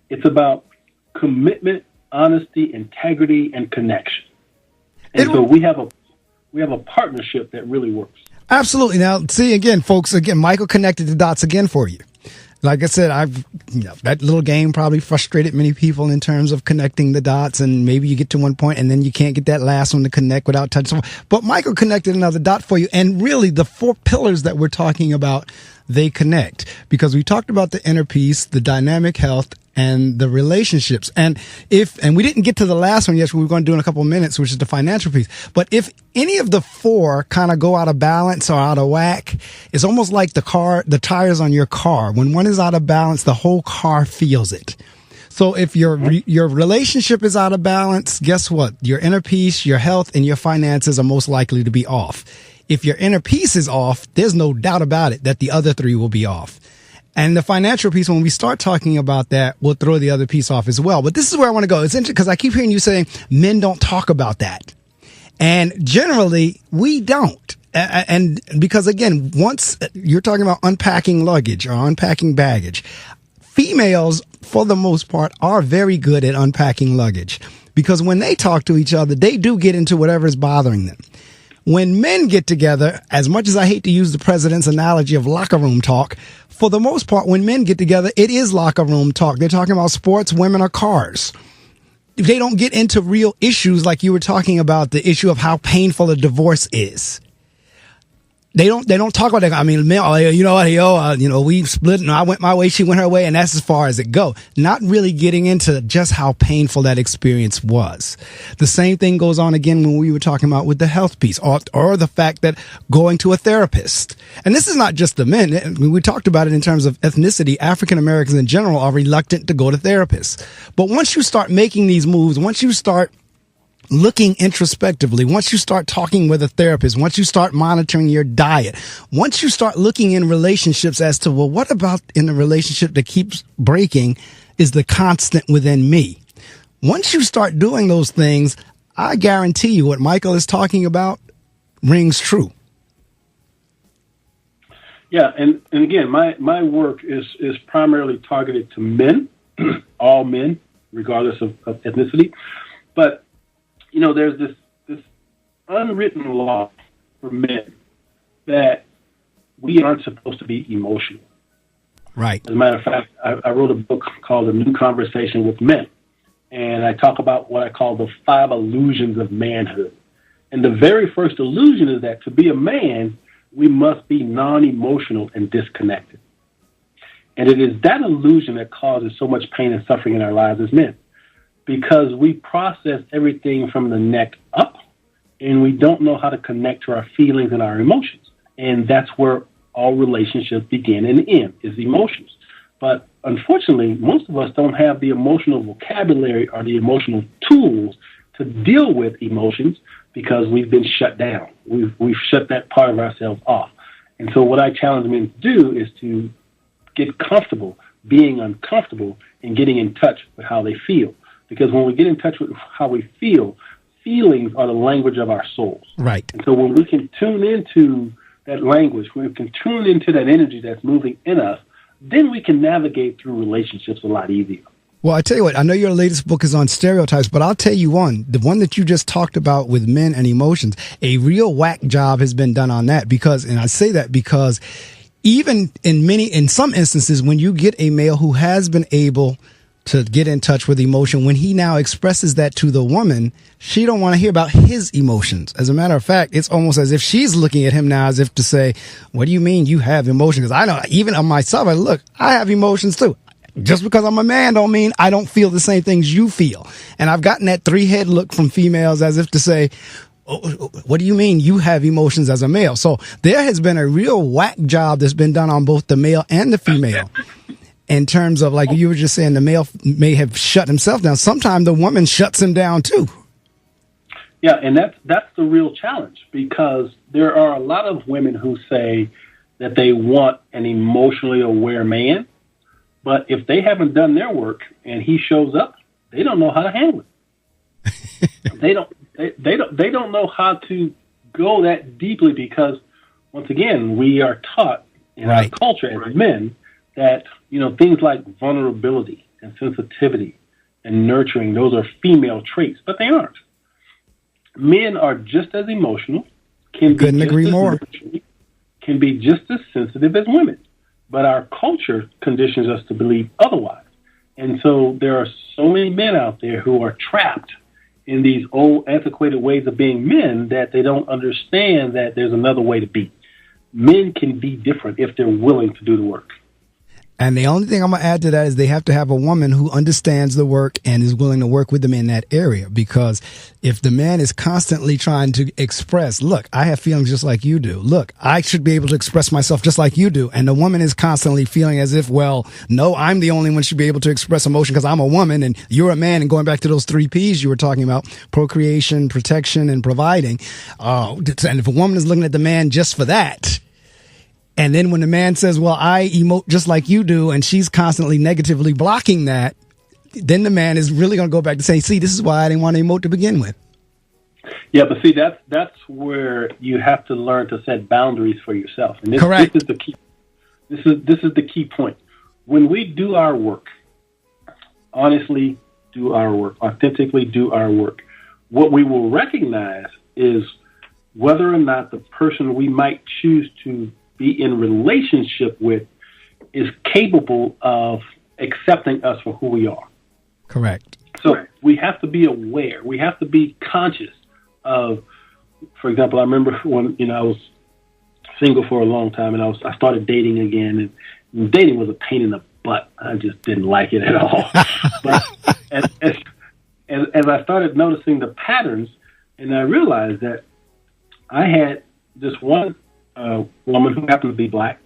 Speaker 2: It's about commitment, honesty, integrity, and connection. And so we have a partnership that really works.
Speaker 1: Absolutely. Now, see, again, folks, Michael connected the dots again for you. Like I said, that little game probably frustrated many people in terms of connecting the dots, and maybe you get to one point and then you can't get that last one to connect without touching. But Michael connected another dot for you. And really the 4 pillars that we're talking about, they connect, because we talked about the inner peace, the dynamic health, and the relationships. And we didn't get to the last one yet, we were going to do in a couple of minutes, which is the financial piece. But if any of the 4 kind of go out of balance or out of whack, it's almost like the tires on your car. When one is out of balance, the whole car feels it. So if your relationship is out of balance, guess what? Your inner peace, your health, and your finances are most likely to be off. If your inner peace is off, there's no doubt about it that the other 3 will be off. And the financial piece, when we start talking about that, we'll throw the other piece off as well. But this is where I want to go. It's interesting because I keep hearing you saying men don't talk about that. And generally, we don't. And because, again, once you're talking about unpacking luggage or unpacking baggage, females, for the most part, are very good at unpacking luggage. Because when they talk to each other, they do get into whatever's bothering them. When men get together, as much as I hate to use the president's analogy of locker room talk, for the most part, when men get together, it is locker room talk. They're talking about sports, women, or cars. They don't get into real issues like you were talking about, the issue of how painful a divorce is. They don't talk about that. I mean, we split and I went my way, she went her way, and that's as far as it go. Not really getting into just how painful that experience was. The same thing goes on again when we were talking about with the health piece or the fact that going to a therapist. And this is not just the men. We talked about it in terms of ethnicity. African Americans in general are reluctant to go to therapists. But once you start making these moves, once you start looking introspectively, once you start talking with a therapist, once you start monitoring your diet, once you start looking in relationships as to, well, what about in the relationship that keeps breaking is the constant within me? Once you start doing those things, I guarantee you what Michael is talking about rings true.
Speaker 2: Yeah, and again, my work is primarily targeted to men, all men, regardless of ethnicity. But there's this unwritten law for men that we aren't supposed to be emotional.
Speaker 1: Right.
Speaker 2: As a matter of fact, I wrote a book called A New Conversation with Men, and I talk about what I call the 5 illusions of manhood. And the very first illusion is that to be a man, we must be non-emotional and disconnected. And it is that illusion that causes so much pain and suffering in our lives as men, because we process everything from the neck up, and we don't know how to connect to our feelings and our emotions. And that's where all relationships begin and end, is emotions. But unfortunately, most of us don't have the emotional vocabulary or the emotional tools to deal with emotions because we've been shut down. We've shut that part of ourselves off. And so what I challenge men to do is to get comfortable being uncomfortable and getting in touch with how they feel. Because when we get in touch with how we feel, feelings are the language of our souls.
Speaker 1: Right.
Speaker 2: And so when we can tune into that language, when we can tune into that energy that's moving in us, then we can navigate through relationships a lot easier.
Speaker 1: Well, I tell you what, I know your latest book is on stereotypes, but I'll tell you the one that you just talked about with men and emotions, a real whack job has been done on that and I say that because even in some instances, when you get a male who has been able to get in touch with emotion, when he now expresses that to the woman, she don't want to hear about his emotions. As a matter of fact, it's almost as if she's looking at him now as if to say, what do you mean you have emotions? Because I know, even on myself, I have emotions too. Just because I'm a man don't mean I don't feel the same things you feel. And I've gotten that 3-head look from females as if to say, oh, what do you mean you have emotions as a male? So there has been a real whack job that's been done on both the male and the female in terms of, like you were just saying, the male may have shut himself down. Sometimes the woman shuts him down too.
Speaker 2: Yeah, and that's the real challenge, because there are a lot of women who say that they want an emotionally aware man. But if they haven't done their work and he shows up, they don't know how to handle it. They don't know how to go that deeply, because once again, we are taught in our culture as men that, things like vulnerability and sensitivity and nurturing, those are female traits, but they aren't. Men are just as emotional,
Speaker 1: couldn't agree more,
Speaker 2: can be just as sensitive as women. But our culture conditions us to believe otherwise. And so there are so many men out there who are trapped in these old, antiquated ways of being men that they don't understand that there's another way to be. Men can be different if they're willing to do the work.
Speaker 1: And the only thing I'm going to add to that is they have to have a woman who understands the work and is willing to work with them in that area. Because if the man is constantly trying to express, look, I have feelings just like you do. Look, I should be able to express myself just like you do. And the woman is constantly feeling as if, well, no, I'm the only one who should be able to express emotion because I'm a woman and you're a man. And going back to those 3 Ps you were talking about, procreation, protection, and providing. And if a woman is looking at the man just for that, and then when the man says, well, I emote just like you do, and she's constantly negatively blocking that, then the man is really going to go back to saying, see, this is why I didn't want to emote to begin with.
Speaker 2: Yeah, but see, that's where you have to learn to set boundaries for yourself. And
Speaker 1: Correct.
Speaker 2: This is the key. This is the key point. When we do our work, honestly do our work, authentically do our work, what we will recognize is whether or not the person we might choose to be in relationship with is capable of accepting us for who we are.
Speaker 1: Correct.
Speaker 2: So we have to be aware. We have to be conscious of, for example, I remember when I was single for a long time and I started dating again, and dating was a pain in the butt. I just didn't like it at all. But as I started noticing the patterns, and I realized that I had this one woman who happened to be black,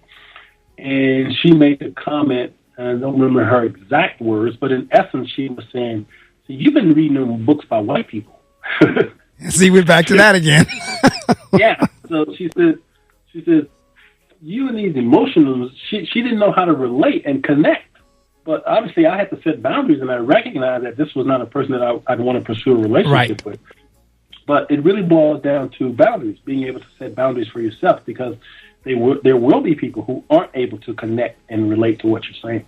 Speaker 2: and she made a comment, and I don't remember her exact words, but in essence, she was saying, so you've been reading books by white people.
Speaker 1: See, we're back to that again.
Speaker 2: Yeah. So she said, you and these emotions, she didn't know how to relate and connect. But obviously, I had to set boundaries, and I recognized that this was not a person that I'd want to pursue a relationship with. But it really boils down to boundaries, being able to set boundaries for yourself, because there will be people who aren't able to connect and relate to what you're saying.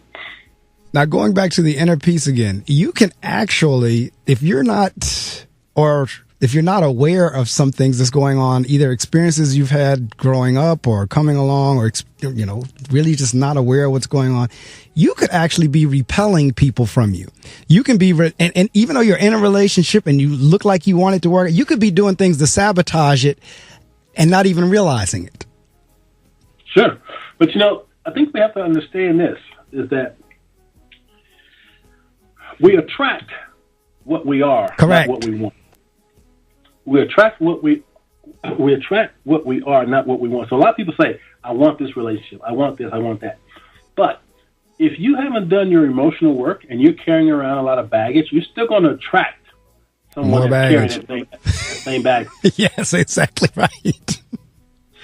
Speaker 1: Now, going back to the inner peace again, you can actually, if you're not aware of some things that's going on, either experiences you've had growing up or coming along, or, really just not aware of what's going on, you could actually be repelling people from you. You can be, and even though you're in a relationship and you look like you want it to work, you could be doing things to sabotage it and not even realizing it.
Speaker 2: Sure. But, I think we have to understand this, is that we attract what we are,
Speaker 1: correct,
Speaker 2: not what we want. We attract what we are, not what we want. So a lot of people say, I want this relationship, I want this, I want that. But if you haven't done your emotional work and you're carrying around a lot of baggage, you're still going to attract someone that's carrying that same baggage.
Speaker 1: Yes, exactly right.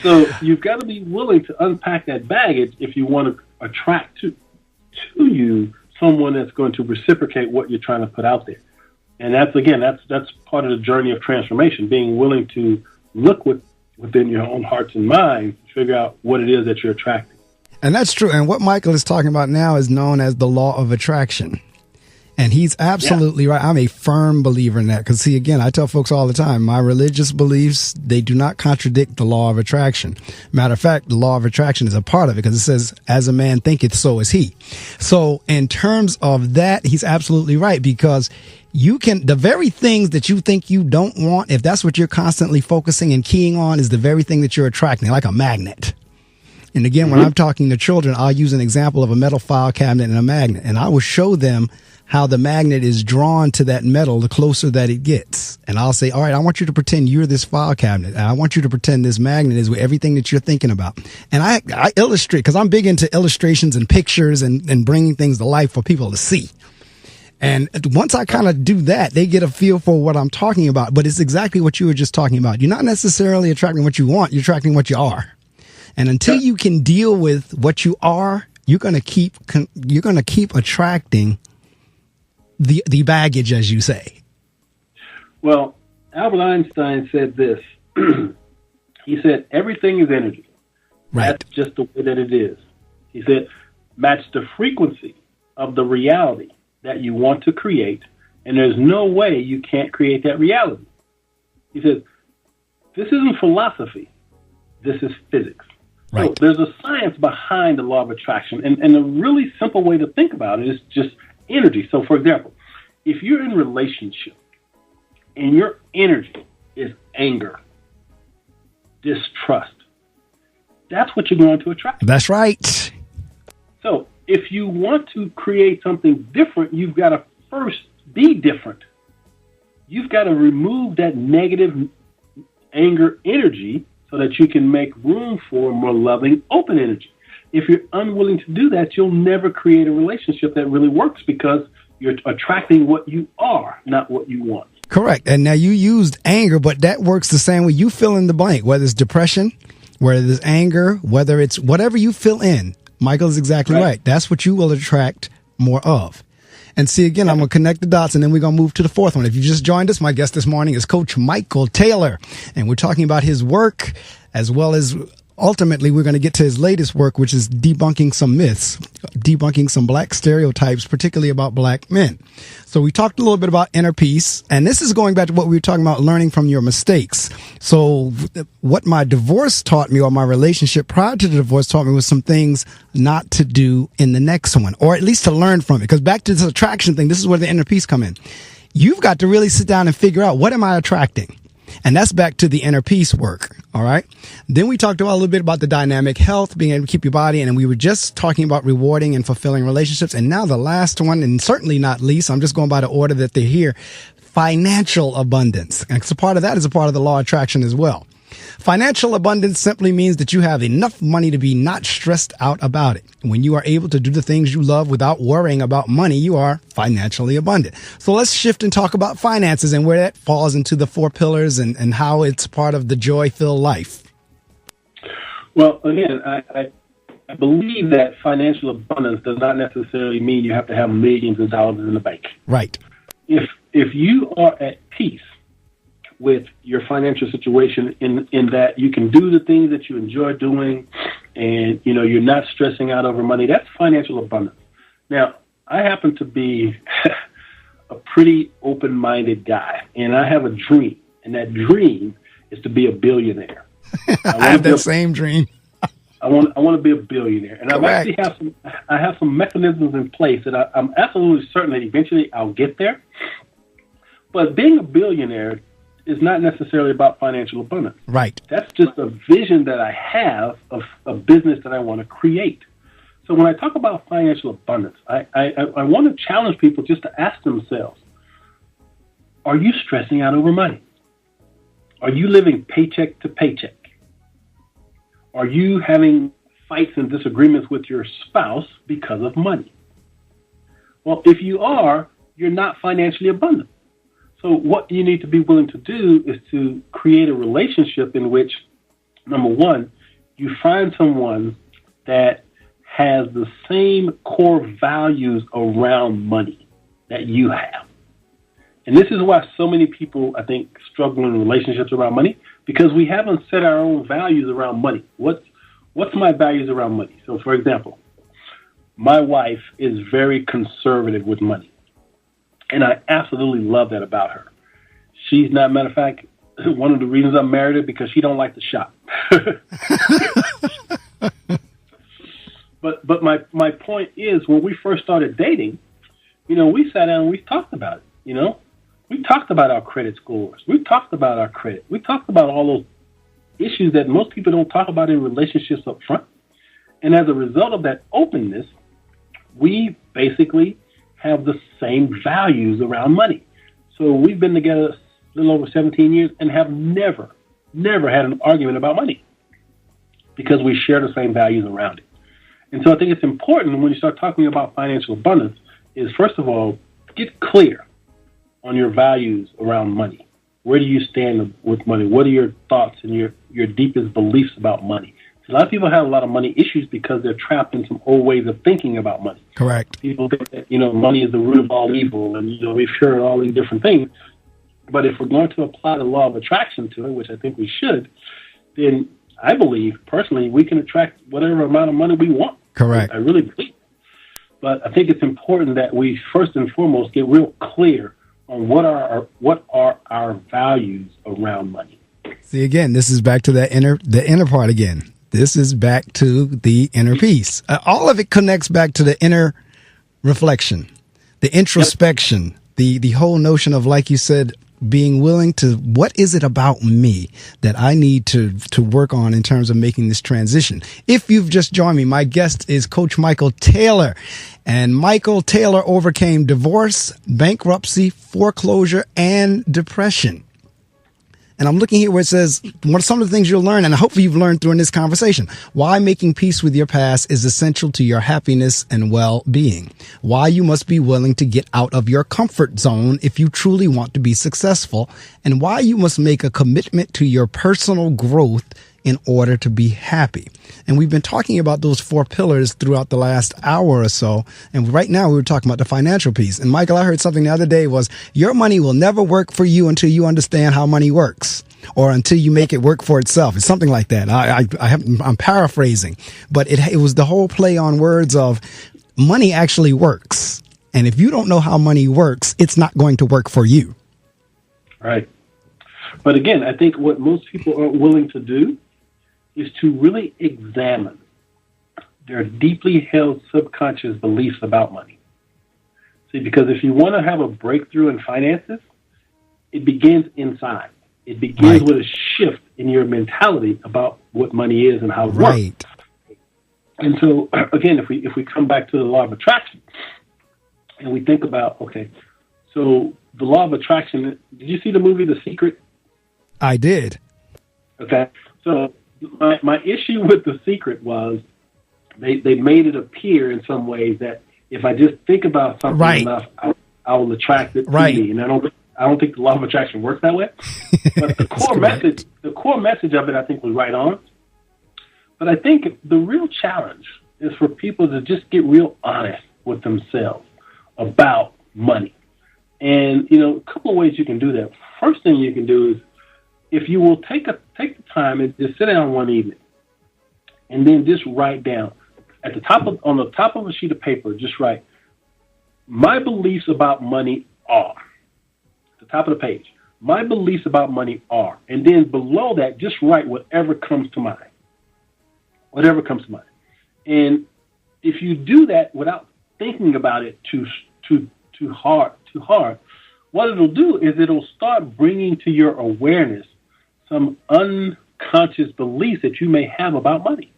Speaker 2: So you've got to be willing to unpack that baggage if you want to attract to you someone that's going to reciprocate what you're trying to put out there. And that's part of the journey of transformation, being willing to look within your own hearts and minds to figure out what it is that you're attracting.
Speaker 1: And that's true. And what Michael is talking about now is known as the law of attraction. And he's absolutely right. I'm a firm believer in that. Because, see, again, I tell folks all the time, my religious beliefs, they do not contradict the law of attraction. Matter of fact, the law of attraction is a part of it because it says, as a man thinketh, so is he. So in terms of that, he's absolutely right, because you can, the very things that you think you don't want, if that's what you're constantly focusing and keying on, is the very thing that you're attracting, like a magnet. And again, when I'm talking to children, I'll use an example of a metal file cabinet and a magnet, and I will show them how the magnet is drawn to that metal the closer that it gets. And I'll say, all right, I want you to pretend you're this file cabinet. And I want you to pretend this magnet is with everything that you're thinking about. And I illustrate, because I'm big into illustrations and pictures and bringing things to life for people to see. And once I kind of do that, they get a feel for what I'm talking about. But it's exactly what you were just talking about. You're not necessarily attracting what you want. You're attracting what you are. And until you can deal with what you are, you're going to keep attracting the baggage, as you say.
Speaker 2: Well, Albert Einstein said this. He said, everything is energy. Right. That's just the way that it is. He said, match the frequency of the reality that you want to create, and there's no way you can't create that reality. He said, this isn't philosophy. This is physics. Right. So there's a science behind the law of attraction, and a really simple way to think about it is just energy. So, for example, if you're in a relationship and your energy is anger, distrust, that's what you're going to attract.
Speaker 1: That's right.
Speaker 2: So if you want to create something different, you've got to first be different. You've got to remove that negative anger energy so that you can make room for more loving, open energy. If you're unwilling to do that, you'll never create a relationship that really works, because you're attracting what you are, not what you want.
Speaker 1: Correct. And now you used anger, but that works the same way. You fill in the blank, whether it's depression, whether it's anger, whether it's whatever you fill in. Michael is exactly right. That's what you will attract more of. And see, again, I'm going to connect the dots, and then we're going to move to the fourth one. If you just joined us, my guest this morning is Coach Michael Taylor, and we're talking about his work, as well as ultimately we're going to get to his latest work, which is debunking some myths, debunking some black stereotypes, particularly about black men. So we talked a little bit about inner peace, and this is going back to what we were talking about, learning from your mistakes. So what my divorce taught me, or my relationship prior to the divorce taught me, was some things not to do in the next one, or at least to learn from it. Because back to this attraction thing, this is where the inner peace come in. You've got to really sit down and figure out, what am I attracting? And that's back to the inner peace work. All right. Then we talked about a little bit about the dynamic health, being able to keep your body. And we were just talking about rewarding and fulfilling relationships. And now the last one, and certainly not least, I'm just going by the order that they're here, financial abundance. And so part of that is a part of the law of attraction as well. Financial abundance simply means that you have enough money to be not stressed out about it. When you are able to do the things you love without worrying about money, you are financially abundant. So let's shift and talk about finances and where that falls into the four pillars and how it's part of the joy-filled life.
Speaker 2: Well, again, I believe that financial abundance does not necessarily mean you have to have millions of dollars in the bank.
Speaker 1: Right.
Speaker 2: If you are at peace with your financial situation, in that you can do the things that you enjoy doing, and you're not stressing out over money, that's financial abundance. Now, I happen to be a pretty open-minded guy, and I have a dream, and that dream is to be a billionaire.
Speaker 1: I have that same dream.
Speaker 2: I want to be a billionaire, and
Speaker 1: Correct.
Speaker 2: I have some mechanisms in place that I'm absolutely certain that eventually I'll get there. But being a billionaire is not necessarily about financial abundance.
Speaker 1: Right.
Speaker 2: That's just a vision that I have of a business that I want to create. So when I talk about financial abundance, I want to challenge people just to ask themselves, are you stressing out over money? Are you living paycheck to paycheck? Are you having fights and disagreements with your spouse because of money? Well, if you are, you're not financially abundant. So what you need to be willing to do is to create a relationship in which, number one, you find someone that has the same core values around money that you have. And this is why so many people, I think, struggle in relationships around money, because we haven't set our own values around money. What's my values around money? So, for example, my wife is very conservative with money, and I absolutely love that about her. She's not, matter of fact, one of the reasons I married her, because she don't like to shop. But my point is, when we first started dating, we sat down and we talked about it. We talked about our credit scores. We talked about our credit. We talked about all those issues that most people don't talk about in relationships up front. And as a result of that openness, we basically have the same values around money. So we've been together a little over 17 years and have never had an argument about money, because we share the same values around it. And so I think it's important when you start talking about financial abundance is, first of all, get clear on your values around money. Where do you stand with money? What are your thoughts and your deepest beliefs about money? So a lot of people have a lot of money issues because they're trapped in some old ways of thinking about money.
Speaker 1: Correct.
Speaker 2: People think that, money is the root of all evil, and, we've heard all these different things. But if we're going to apply the law of attraction to it, which I think we should, then I believe, personally, we can attract whatever amount of money we want.
Speaker 1: Correct.
Speaker 2: I really believe. But I think it's important that we first and foremost get real clear on what are our values around money.
Speaker 1: See, again, this is back to the inner part again. This is back to the inner peace. All of it connects back to the inner reflection, the introspection, the whole notion of, like you said, being willing to, what is it about me that I need to work on in terms of making this transition? If you've just joined me, my guest is Coach Michael Taylor. And Michael Taylor overcame divorce, bankruptcy, foreclosure, and depression. And I'm looking here where it says, what are some of the things you'll learn? And hopefully you've learned through in this conversation. Why making peace with your past is essential to your happiness and well-being. Why you must be willing to get out of your comfort zone if you truly want to be successful. And why you must make a commitment to your personal growth in order to be happy. And we've been talking about those 4 pillars throughout the last hour or so. And right now we were talking about the financial piece. And Michael, I heard something the other day was, your money will never work for you until you understand how money works, or until you make it work for itself. It's something like that. I'm paraphrasing, but it was the whole play on words of money actually works. And if you don't know how money works, it's not going to work for you.
Speaker 2: Right. But again, I think what most people aren't willing to do is to really examine their deeply held subconscious beliefs about money. See, because if you want to have a breakthrough in finances, it begins inside. It begins with a shift in your mentality about what money is and how it works. And so, again, if we come back to the law of attraction and we think about, okay, so the law of attraction, did you see the movie The Secret?
Speaker 1: I did.
Speaker 2: Okay. So my issue with The Secret was they made it appear in some ways that if I just think about something enough, I will attract it to me. And I don't think the law of attraction works that way. But the core message of it, I think, was right on. But I think the real challenge is for people to just get real honest with themselves about money. And, a couple of ways you can do that. First thing you can do is, if you will take the time and just sit down one evening and then just write down on the top of a sheet of paper, just write, my beliefs about money are, at the top of the page, my beliefs about money are, and then below that, just write whatever comes to mind. Whatever comes to mind. And if you do that without thinking about it too hard, what it'll do is it'll start bringing to your awareness some unconscious beliefs that you may have about money.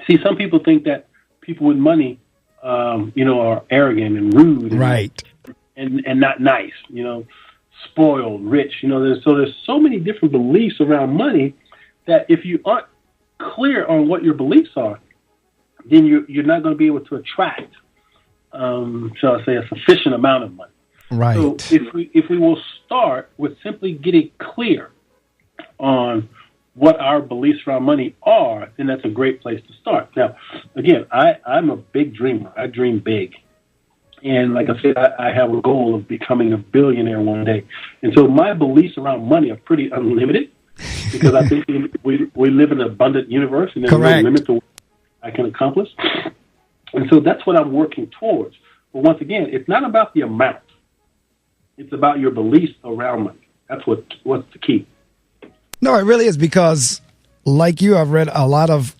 Speaker 2: See, some people think that people with money, are arrogant and rude, and not nice, spoiled, rich. There's so many different beliefs around money that if you aren't clear on what your beliefs are, then you're not going to be able to attract, shall I say, a sufficient amount of money.
Speaker 1: Right.
Speaker 2: So if we will start with simply getting clear on what our beliefs around money are, then that's a great place to start. Now, again, I'm a big dreamer. I dream big. And like I said, I have a goal of becoming a billionaire one day. And so my beliefs around money are pretty unlimited. because I think we live in an abundant universe, and there's
Speaker 1: Correct.
Speaker 2: no limit to what I can accomplish. And so that's what I'm working towards. But once again, it's not about the amount. It's about your beliefs around money. That's what's the key.
Speaker 1: No, it really is, because like you, I've read a lot of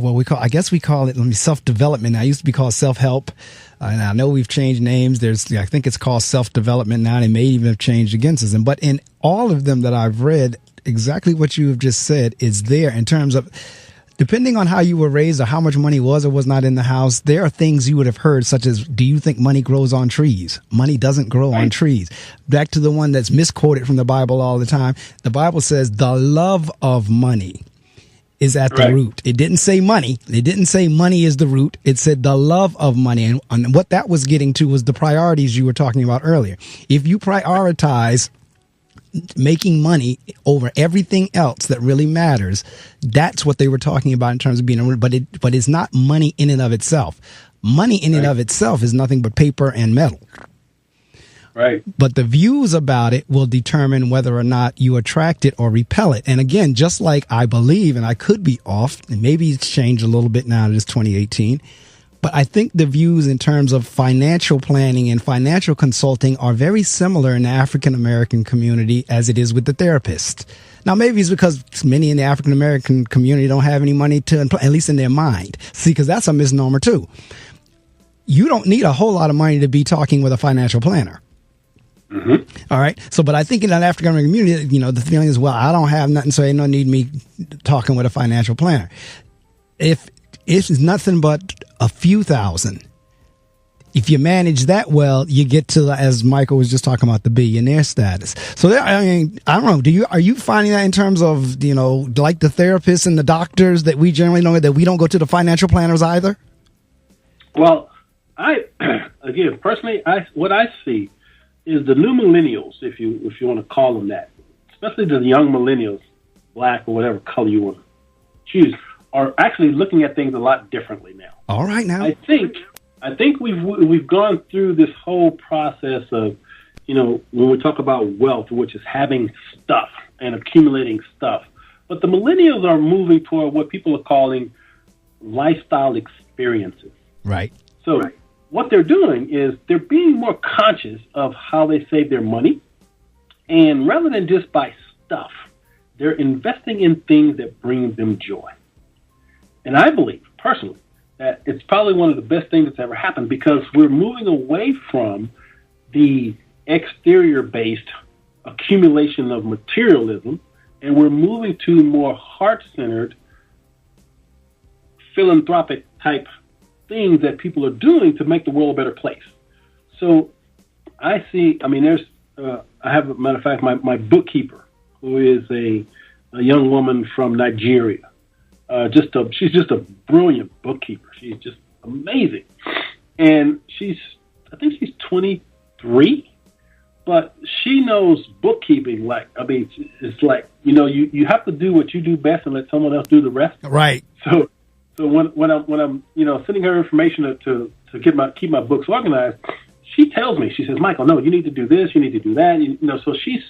Speaker 1: I guess we call it self-development. I used to be called self-help. And I know we've changed names. I think it's called self-development now. They may even have changed again since then. But in all of them that I've read, exactly what you have just said is there in terms of, depending on how you were raised or how much money was or was not in the house, there are things you would have heard, such as, do you think money grows on trees? Money doesn't grow on trees. Back to the one that's misquoted from the Bible all the time. The Bible says the love of money is at the root. It didn't say money. It didn't say money is the root. It said the love of money. And what that was getting to was the priorities you were talking about earlier. If you prioritize making money over everything else that really matters, that's what they were talking about in terms of being a root. But it's not money in and of itself. Money in and of itself is nothing but paper and metal.
Speaker 2: Right.
Speaker 1: But the views about it will determine whether or not you attract it or repel it. And again, just like I believe, and I could be off, and maybe it's changed a little bit now that it's 2018, but I think the views in terms of financial planning and financial consulting are very similar in the African American community as it is with the therapist. Now, maybe it's because many in the African American community don't have any money to, at least in their mind. See, because that's a misnomer too. You don't need a whole lot of money to be talking with a financial planner. Mm-hmm. All right. So, but I think in that African American community, the feeling is, well, I don't have nothing, so they don't need me talking with a financial planner. If it's nothing but a few thousand, if you manage that well, you get to, as Michael was just talking about, the billionaire status. So, I don't know. Are you finding that in terms of, like the therapists and the doctors that we generally know, that we don't go to the financial planners either?
Speaker 2: Well, personally, what I see is the new millennials, if you want to call them that, especially the young millennials, black or whatever color you want to choose, are actually looking at things a lot differently now.
Speaker 1: All right, now
Speaker 2: I think we've gone through this whole process of, when we talk about wealth, which is having stuff and accumulating stuff, but the millennials are moving toward what people are calling lifestyle experiences.
Speaker 1: Right.
Speaker 2: So. Right. What they're doing is they're being more conscious of how they save their money. And rather than just buy stuff, they're investing in things that bring them joy. And I believe, personally, that it's probably one of the best things that's ever happened, because we're moving away from the exterior-based accumulation of materialism, and we're moving to more heart-centered, philanthropic type things that people are doing to make the world a better place. So I see, there's, I have, a matter of fact, my bookkeeper, who is a young woman from Nigeria. She's just a brilliant bookkeeper. She's just amazing. And I think she's 23, but she knows bookkeeping. It's like, you have to do what you do best and let someone else do the rest.
Speaker 1: Right.
Speaker 2: So when I'm sending her information to keep my books organized, she tells me, she says, Michael, no, you need to do this, you need to do that. So she's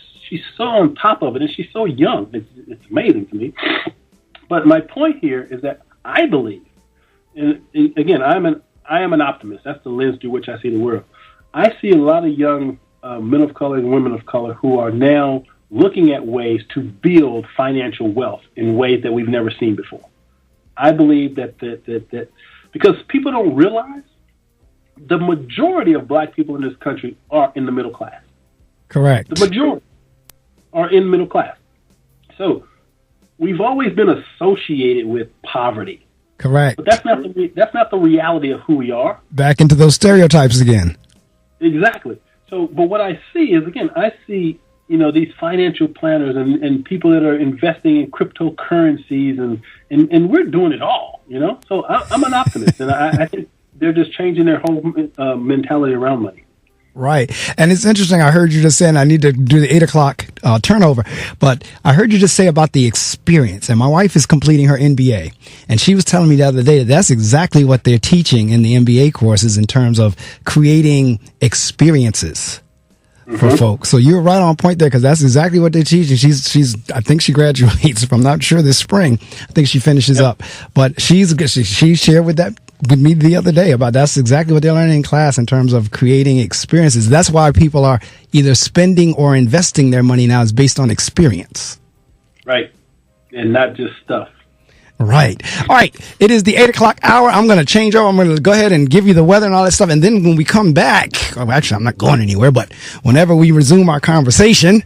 Speaker 2: so on top of it, and she's so young. It's amazing to me. But my point here is that I believe, and again, I am an optimist. That's the lens through which I see the world. I see a lot of young men of color and women of color who are now looking at ways to build financial wealth in ways that we've never seen before. I believe that because people don't realize the majority of black people in this country are in the middle class.
Speaker 1: Correct.
Speaker 2: The majority are in middle class. So we've always been associated with poverty.
Speaker 1: Correct.
Speaker 2: But that's not the reality of who we are.
Speaker 1: Back into those stereotypes again.
Speaker 2: Exactly. So, but what I see is, again, these financial planners and people that are investing in cryptocurrencies and we're doing it all, So I'm an optimist, and I think they're just changing their whole mentality around money.
Speaker 1: Right. And it's interesting. I heard you just saying I need to do the 8:00 turnover, but I heard you just say about the experience. And my wife is completing her MBA, and she was telling me the other day that that's exactly what they're teaching in the MBA courses in terms of creating experiences. for folks. So you're right on point there, because that's exactly what they teach. And she's I think she graduates, if I'm not sure, this spring. I think she finishes up. But she shared with me the other day about that's exactly what they're learning in class in terms of creating experiences. That's why people are either spending or investing their money now is based on experience.
Speaker 2: Right. And not just stuff.
Speaker 1: Right. All right. It is the 8:00 hour. I'm going to change over. I'm going to go ahead and give you the weather and all that stuff. And then when we come back, actually, I'm not going anywhere, but whenever we resume our conversation,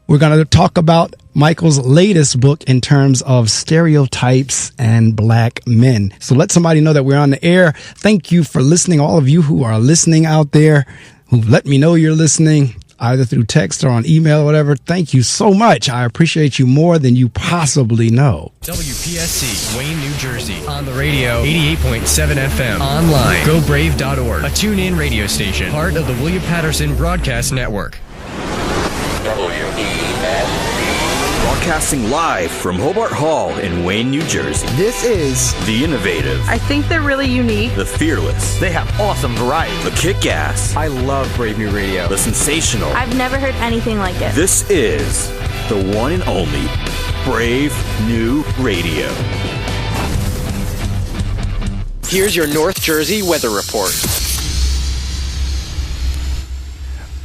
Speaker 1: we're going to talk about Michael's latest book in terms of stereotypes and black men. So let somebody know that we're on the air. Thank you for listening. All of you who are listening out there, who let me know you're listening, either through text or on email or whatever. Thank you so much. I appreciate you more than you possibly know.
Speaker 3: WPSC, Wayne, New Jersey. On the radio, 88.7 FM. Online, gobrave.org. A tune-in radio station. Part of the William Patterson Broadcast Network.
Speaker 4: Broadcasting live from Hobart Hall in Wayne, New Jersey.
Speaker 5: This is
Speaker 4: The Innovative.
Speaker 6: I think they're really unique.
Speaker 4: The Fearless.
Speaker 5: They have awesome variety.
Speaker 4: The Kick-Ass.
Speaker 5: I love Brave New Radio.
Speaker 4: The Sensational.
Speaker 6: I've never heard anything like it.
Speaker 4: This is the one and only Brave New Radio.
Speaker 5: Here's your North Jersey weather report.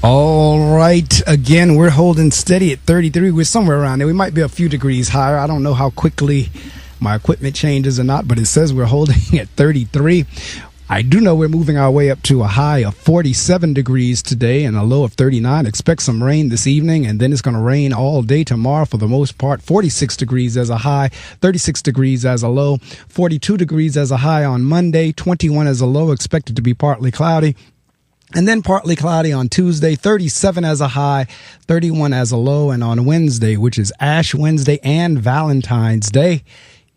Speaker 1: All right. Again, we're holding steady at 33. We're somewhere around there. We might be a few degrees higher. I don't know how quickly my equipment changes or not, but it says we're holding at 33. I do know we're moving our way up to a high of 47 degrees today and a low of 39. Expect some rain this evening, and then it's going to rain all day tomorrow for the most part. 46 degrees as a high, 36 degrees as a low, 42 degrees as a high on Monday, 21 as a low, expected to be partly cloudy. And then partly cloudy on Tuesday, 37 as a high, 31 as a low. And on Wednesday, which is Ash Wednesday and Valentine's Day,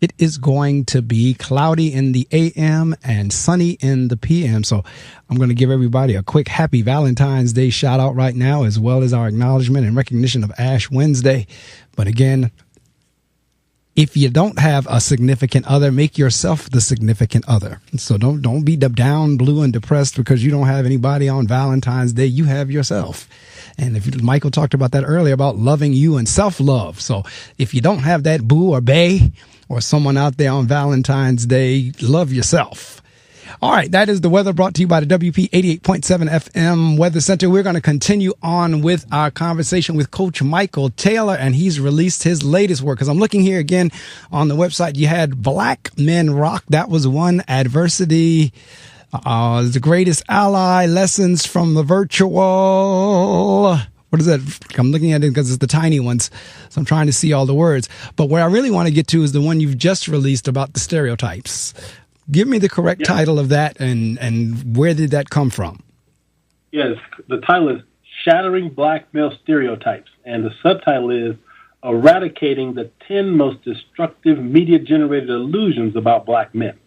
Speaker 1: it is going to be cloudy in the AM and sunny in the PM. So I'm going to give everybody a quick happy Valentine's Day shout out right now, as well as our acknowledgement and recognition of Ash Wednesday. But again, if you don't have a significant other, make yourself the significant other. So don't be down, blue, and depressed because you don't have anybody on Valentine's Day. You have yourself. And Michael talked about that earlier about loving you and self-love. So if you don't have that boo or bae or someone out there on Valentine's Day, love yourself. All right, that is the weather brought to you by the WP 88.7 FM Weather Center. We're going to continue on with our conversation with Coach Michael Taylor, and he's released his latest work. Because I'm looking here again on the website, you had Black Men Rock. That was one. Adversity, the greatest ally, lessons from the virtual. What is that? I'm looking at it because it's the tiny ones, so I'm trying to see all the words. But where I really want to get to is the one you've just released about the stereotypes. Give me the correct title of that, and where did that come from?
Speaker 2: Yes, the title is Shattering Black Male Stereotypes, and the subtitle is Eradicating the 10 Most Destructive Media-Generated Illusions About Black Men.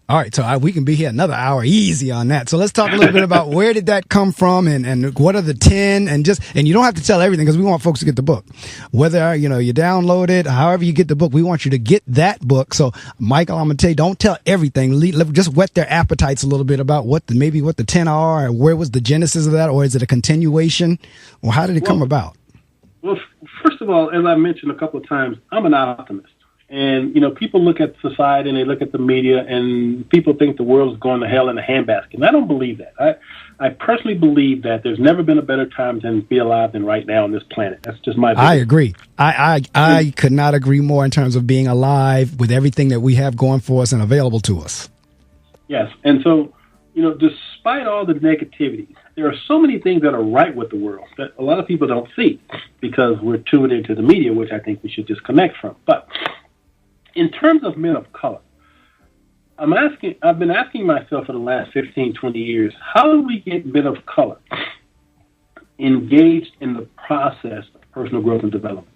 Speaker 1: All right, so we can be here another hour easy on that. So let's talk a little bit about where did that come from, and what are the 10, and you don't have to tell everything because we want folks to get the book. Whether, you download it, however you get the book, we want you to get that book. So Michael, I'm going to tell you, don't tell everything. Just whet their appetites a little bit about what the 10 are, and where was the genesis of that, or is it a continuation, or how did it come about?
Speaker 2: Well, first of all, as I mentioned a couple of times, I'm an optimist. And, people look at society and they look at the media and people think the world is going to hell in a handbasket. And I don't believe that. I personally believe that there's never been a better time to be alive than right now on this planet. That's just my opinion.
Speaker 1: I agree. I could not agree more in terms of being alive with everything that we have going for us and available to us.
Speaker 2: Yes. And so, despite all the negativity, there are so many things that are right with the world that a lot of people don't see because we're tuned into the media, which I think we should disconnect from. But in terms of men of color, I've been asking myself for the last 15, 20 years, how do we get men of color engaged in the process of personal growth and development?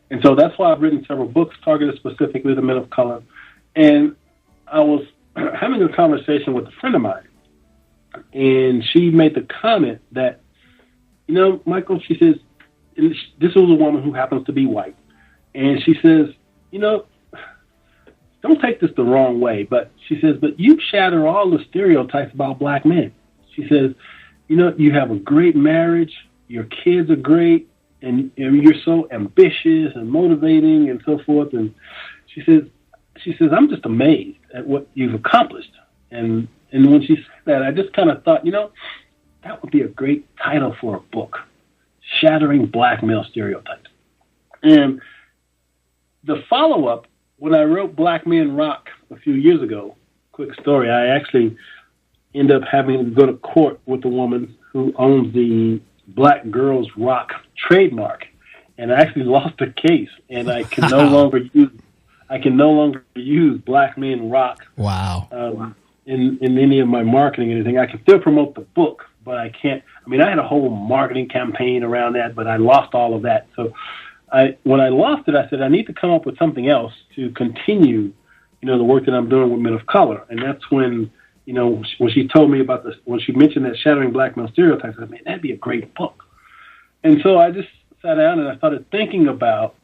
Speaker 2: And so that's why I've written several books targeted specifically to men of color. And I was having a conversation with a friend of mine, and she made the comment that, Michael, she says, and this was a woman who happens to be white, and she says, don't take this the wrong way, but she says, but you shatter all the stereotypes about black men. She says, you have a great marriage, your kids are great, and you're so ambitious and motivating and so forth. And she says, I'm just amazed at what you've accomplished. And when she said that, I just kind of thought, that would be a great title for a book, Shattering Black Male Stereotypes. And the follow-up, when I wrote Black Men Rock a few years ago, quick story, I actually ended up having to go to court with a woman who owns the Black Girls Rock trademark, and I actually lost the case, and I can no longer use Black Men Rock.
Speaker 1: Wow.
Speaker 2: In any of my marketing or anything. I can still promote the book, but I can't. I mean, I had a whole marketing campaign around that, but I lost all of that. So when I lost it, I said I need to come up with something else to continue, the work that I'm doing with men of color. And that's when, when she told me about this, when she mentioned that Shattering Black Male Stereotypes, I said, man, that'd be a great book. And so I just sat down and I started thinking about,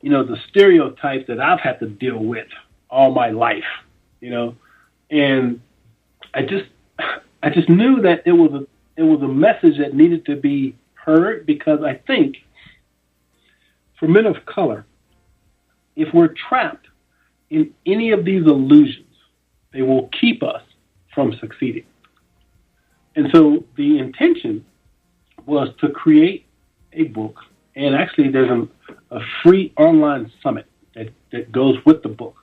Speaker 2: the stereotypes that I've had to deal with all my life, and I just knew that it was a message that needed to be heard, because I think for men of color, if we're trapped in any of these illusions, they will keep us from succeeding. And so the intention was to create a book, and actually there's a free online summit that goes with the book,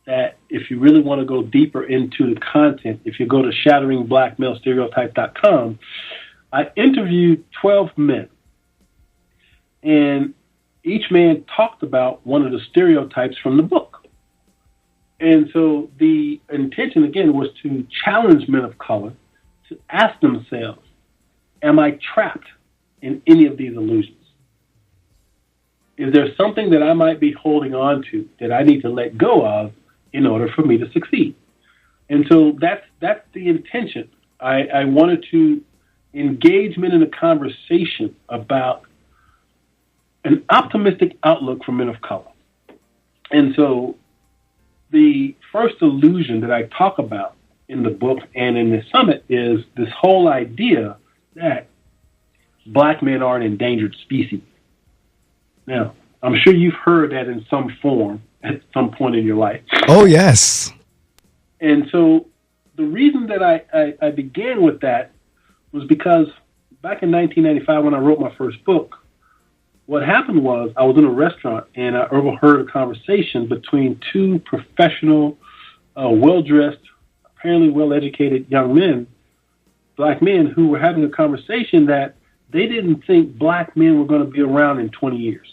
Speaker 2: that if you really want to go deeper into the content, if you go to shatteringblackmalestereotype.com, I interviewed 12 men, and each man talked about one of the stereotypes from the book. And so the intention, again, was to challenge men of color to ask themselves, am I trapped in any of these illusions? Is there something that I might be holding on to that I need to let go of in order for me to succeed? And so that's the intention. I wanted to engage men in a conversation about an optimistic outlook for men of color. And so the first illusion that I talk about in the book and in the summit is this whole idea that black men are an endangered species. Now, I'm sure you've heard that in some form at some point in your life.
Speaker 1: Oh, yes.
Speaker 2: And so the reason that I began with that was because back in 1995, when I wrote my first book, what happened was I was in a restaurant and I overheard a conversation between two professional, well-dressed, apparently well-educated young men, black men, who were having a conversation that they didn't think black men were going to be around in 20 years.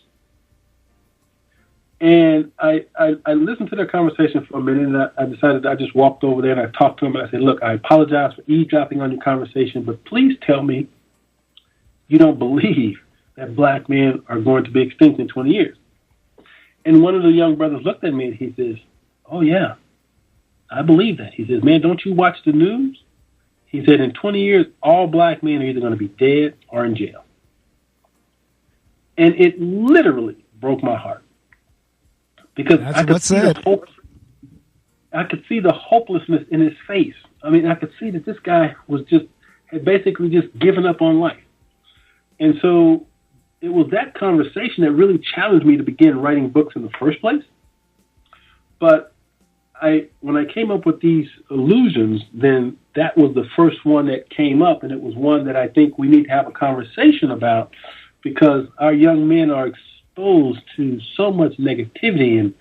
Speaker 2: And I listened to their conversation for a minute, and I decided I just walked over there and I talked to them. And I said, look, I apologize for eavesdropping on your conversation, but please tell me you don't believe that black men are going to be extinct in 20 years. And one of the young brothers looked at me and he says, oh, yeah, I believe that. He says, man, don't you watch the news? He said, in 20 years, all black men are either going to be dead or in jail. And it literally broke my heart. Because I could see the hopelessness in his face. I mean, I could see that this guy had basically just given up on life. And so it was that conversation that really challenged me to begin writing books in the first place. But when I came up with these illusions, then that was the first one that came up, and it was one that I think we need to have a conversation about, because our young men are exposed to so much negativity and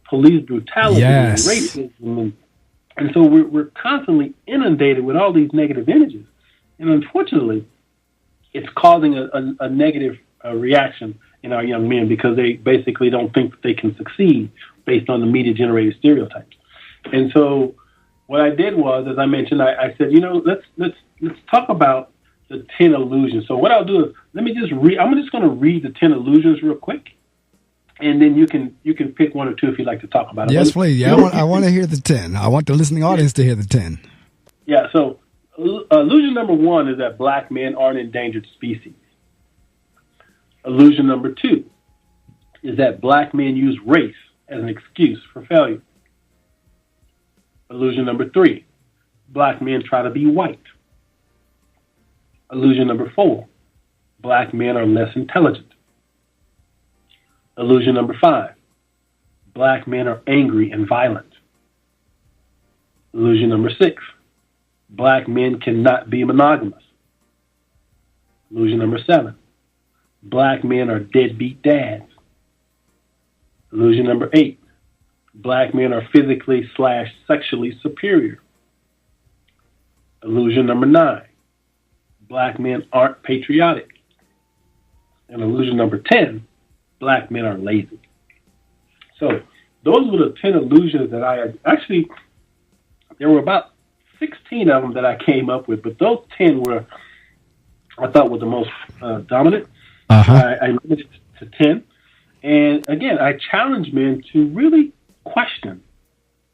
Speaker 2: police brutality and racism. And so we're constantly inundated with all these negative images. And unfortunately, it's causing a negative reaction in our young men, because they basically don't think that they can succeed based on the media-generated stereotypes. And so what I did was, as I mentioned, I said, let's talk about the 10 illusions. So what I'll do is I'm just going to read the 10 illusions real quick, and then you can pick one or two if you'd like to talk about it.
Speaker 1: Yes, please. Yeah, I want to hear the 10. I want the listening audience to hear the 10.
Speaker 2: Yeah. So illusion number 1 is that black men are an endangered species. Illusion number 2 is that black men use race as an excuse for failure. Illusion number 3, black men try to be white. Illusion number 4, black men are less intelligent. Illusion number 5, black men are angry and violent. Illusion number 6, black men cannot be monogamous. Illusion number 7, black men are deadbeat dads. Illusion number 8, black men are physically/sexually superior. Illusion number 9, black men aren't patriotic. And illusion number 10, black men are lazy. So those were the 10 illusions that I had. Actually, there were about 16 of them that I came up with, but those 10 I thought were the most dominant. I limited it to 10. And again, I challenge men to really question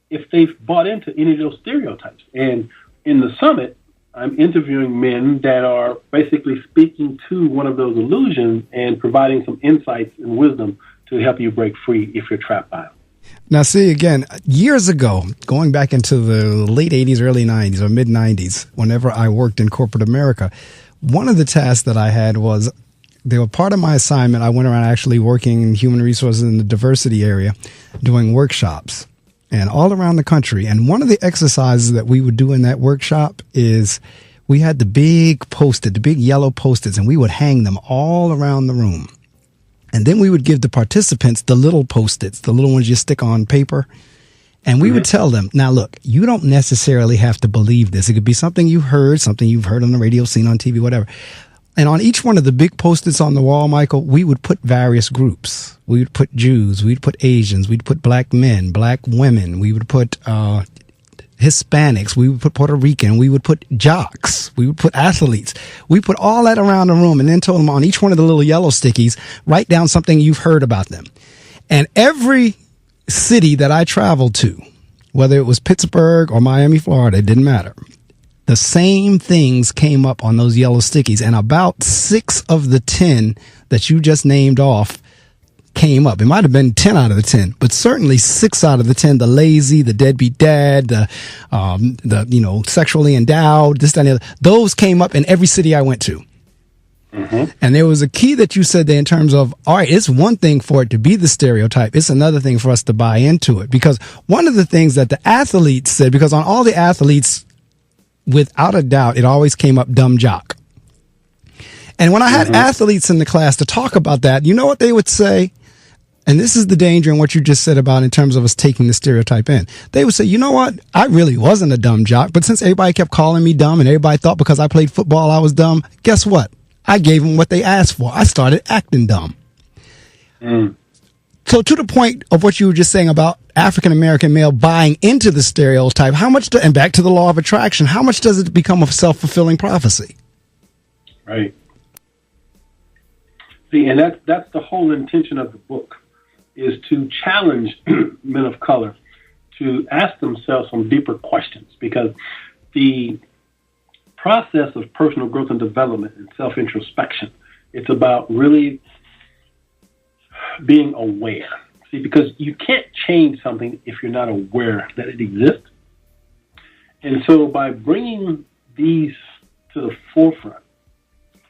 Speaker 2: if they've bought into any of those stereotypes. And in the summit, I'm interviewing men that are basically speaking to one of those illusions and providing some insights and wisdom to help you break free if you're trapped by them.
Speaker 1: Now, see, again, years ago, going back into the late 80s, early 90s, or mid 90s, whenever I worked in corporate America, one of the tasks that I had was, they were part of my assignment. I went around actually working in human resources in the diversity area, doing workshops and all around the country. And one of the exercises that we would do in that workshop is we had the big Post-it, the big yellow Post-its, and we would hang them all around the room. And then we would give the participants the little Post-its, the little ones you stick on paper. And we would tell them, now, look, you don't necessarily have to believe this. It could be something you heard, something you've heard on the radio, seen on TV, whatever. And on each one of the big Post-its on the wall, Michael, we would put various groups. We would put Jews, we'd put Asians, we'd put black men, black women, we would put Hispanics, we would put Puerto Rican, we would put jocks, we would put athletes. We put all that around the room and then told them on each one of the little yellow stickies, write down something you've heard about them. And every city that I traveled to, whether it was Pittsburgh or Miami, Florida, it didn't matter. The same things came up on those yellow stickies, and about 6 of the 10 that you just named off came up. It might have been 10 out of the 10, but certainly 6 out of the 10, the lazy, the deadbeat dad, the sexually endowed, this, that, and the other, those came up in every city I went to. And there was a key that you said there in terms of, all right, it's one thing for it to be the stereotype. It's another thing for us to buy into it. Because one of the things that the athletes said, because on all the athletes, without a doubt, it always came up dumb jock. And when I had athletes in the class to talk about that, you know what they would say? And this is the danger in what you just said about in terms of us taking the stereotype in. They would say, you know what? I really wasn't a dumb jock, but since everybody kept calling me dumb and everybody thought because I played football I was dumb, guess what? I gave them what they asked for. I started acting dumb. So to the point of what you were just saying about African-American male buying into the stereotype, and back to the law of attraction, how much does it become a self-fulfilling prophecy?
Speaker 2: Right. See, and that's the whole intention of the book, is to challenge men of color to ask themselves some deeper questions, because the process of personal growth and development and self-introspection, it's about really being aware. See, because you can't change something if you're not aware that it exists. And so by bringing these to the forefront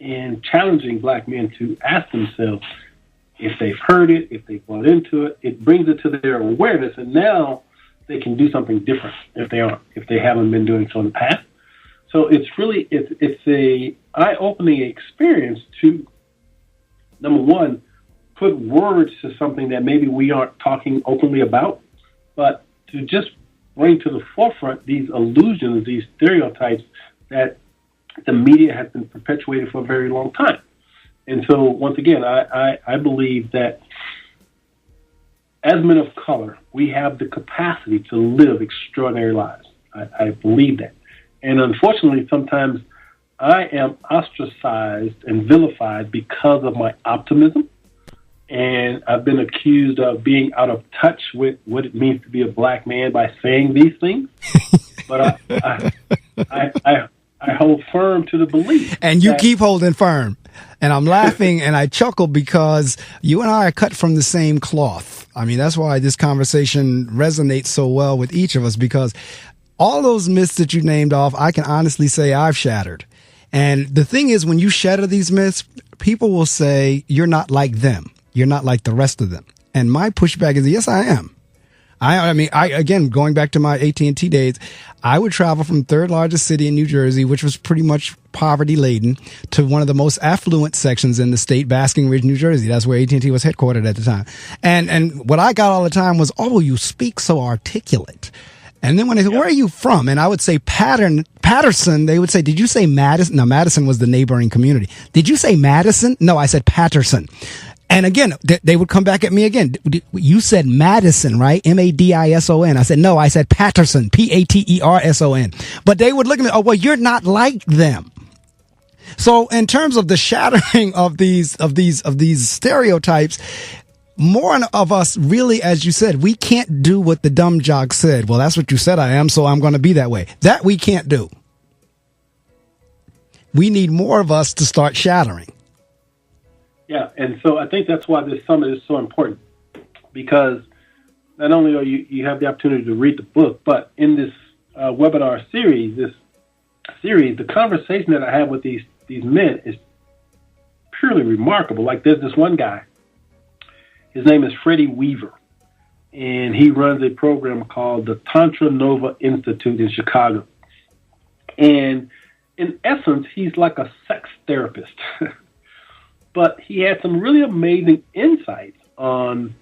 Speaker 2: and challenging black men to ask themselves if they've heard it, if they've bought into it, it brings it to their awareness, and now they can do something different if they haven't been doing so in the past. So it's a eye-opening experience to, number one, put words to something that maybe we aren't talking openly about, but to just bring to the forefront these illusions, these stereotypes that the media has been perpetuating for a very long time. And so, once again, I believe that as men of color, we have the capacity to live extraordinary lives. I believe that. And unfortunately, sometimes I am ostracized and vilified because of my optimism. And I've been accused of being out of touch with what it means to be a black man by saying these things. But I hold firm to the belief. And
Speaker 1: you keep holding firm. And I'm laughing and I chuckle because you and I are cut from the same cloth. I mean, that's why this conversation resonates so well with each of us, because all those myths that you named off, I can honestly say I've shattered. And the thing is, when you shatter these myths, people will say, you're not like them. You're not like the rest of them. And my pushback is, yes, I am. I mean, again, going back to my AT&T days, I would travel from third largest city in New Jersey, which was pretty much poverty laden, to one of the most affluent sections in the state, Basking Ridge, New Jersey. That's where AT&T was headquartered at the time. And what I got all the time was, oh, you speak so articulate. And then when they said, where are you from? And I would say Patterson. They would say, did you say Madison? No, Madison was the neighboring community. Did you say Madison? No, I said Patterson. And again, they would come back at me again. You said Madison, right? Madison. I said, no, I said Patterson, Paterson. But they would look at me, oh, well, you're not like them. So in terms of the shattering of these stereotypes, more of us really, as you said, we can't do what the dumb jock said. Well, that's what you said I am, so I'm going to be that way. That we can't do. We need more of us to start shattering.
Speaker 2: Yeah, and so I think that's why this summit is so important, because not only are you have the opportunity to read the book, but in this webinar series, the conversation that I have with these men is purely remarkable. Like, there's this one guy, his name is Freddie Weaver, and he runs a program called the Tantra Nova Institute in Chicago. And in essence, he's like a sex therapist. But he had some really amazing insights on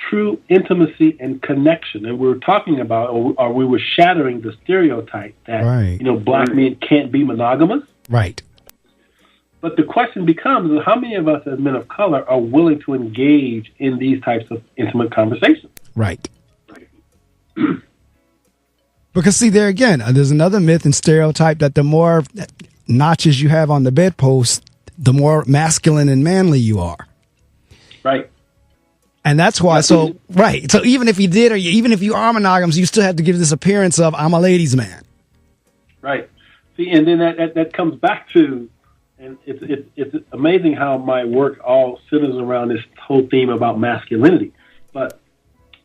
Speaker 2: true intimacy and connection. And we were talking about, or we were shattering the stereotype that, black men can't be monogamous.
Speaker 1: Right.
Speaker 2: But the question becomes, how many of us as men of color are willing to engage in these types of intimate conversations?
Speaker 1: Right. Because, see, there again, there's another myth and stereotype that the more notches you have on the bedpost, the more masculine and manly you are.
Speaker 2: Right.
Speaker 1: And that's why, so even if you did, or even if you are monogamous, you still have to give this appearance of, I'm a ladies' man.
Speaker 2: Right. See, and then that comes back to, and it's amazing how my work all centers around this whole theme about masculinity. But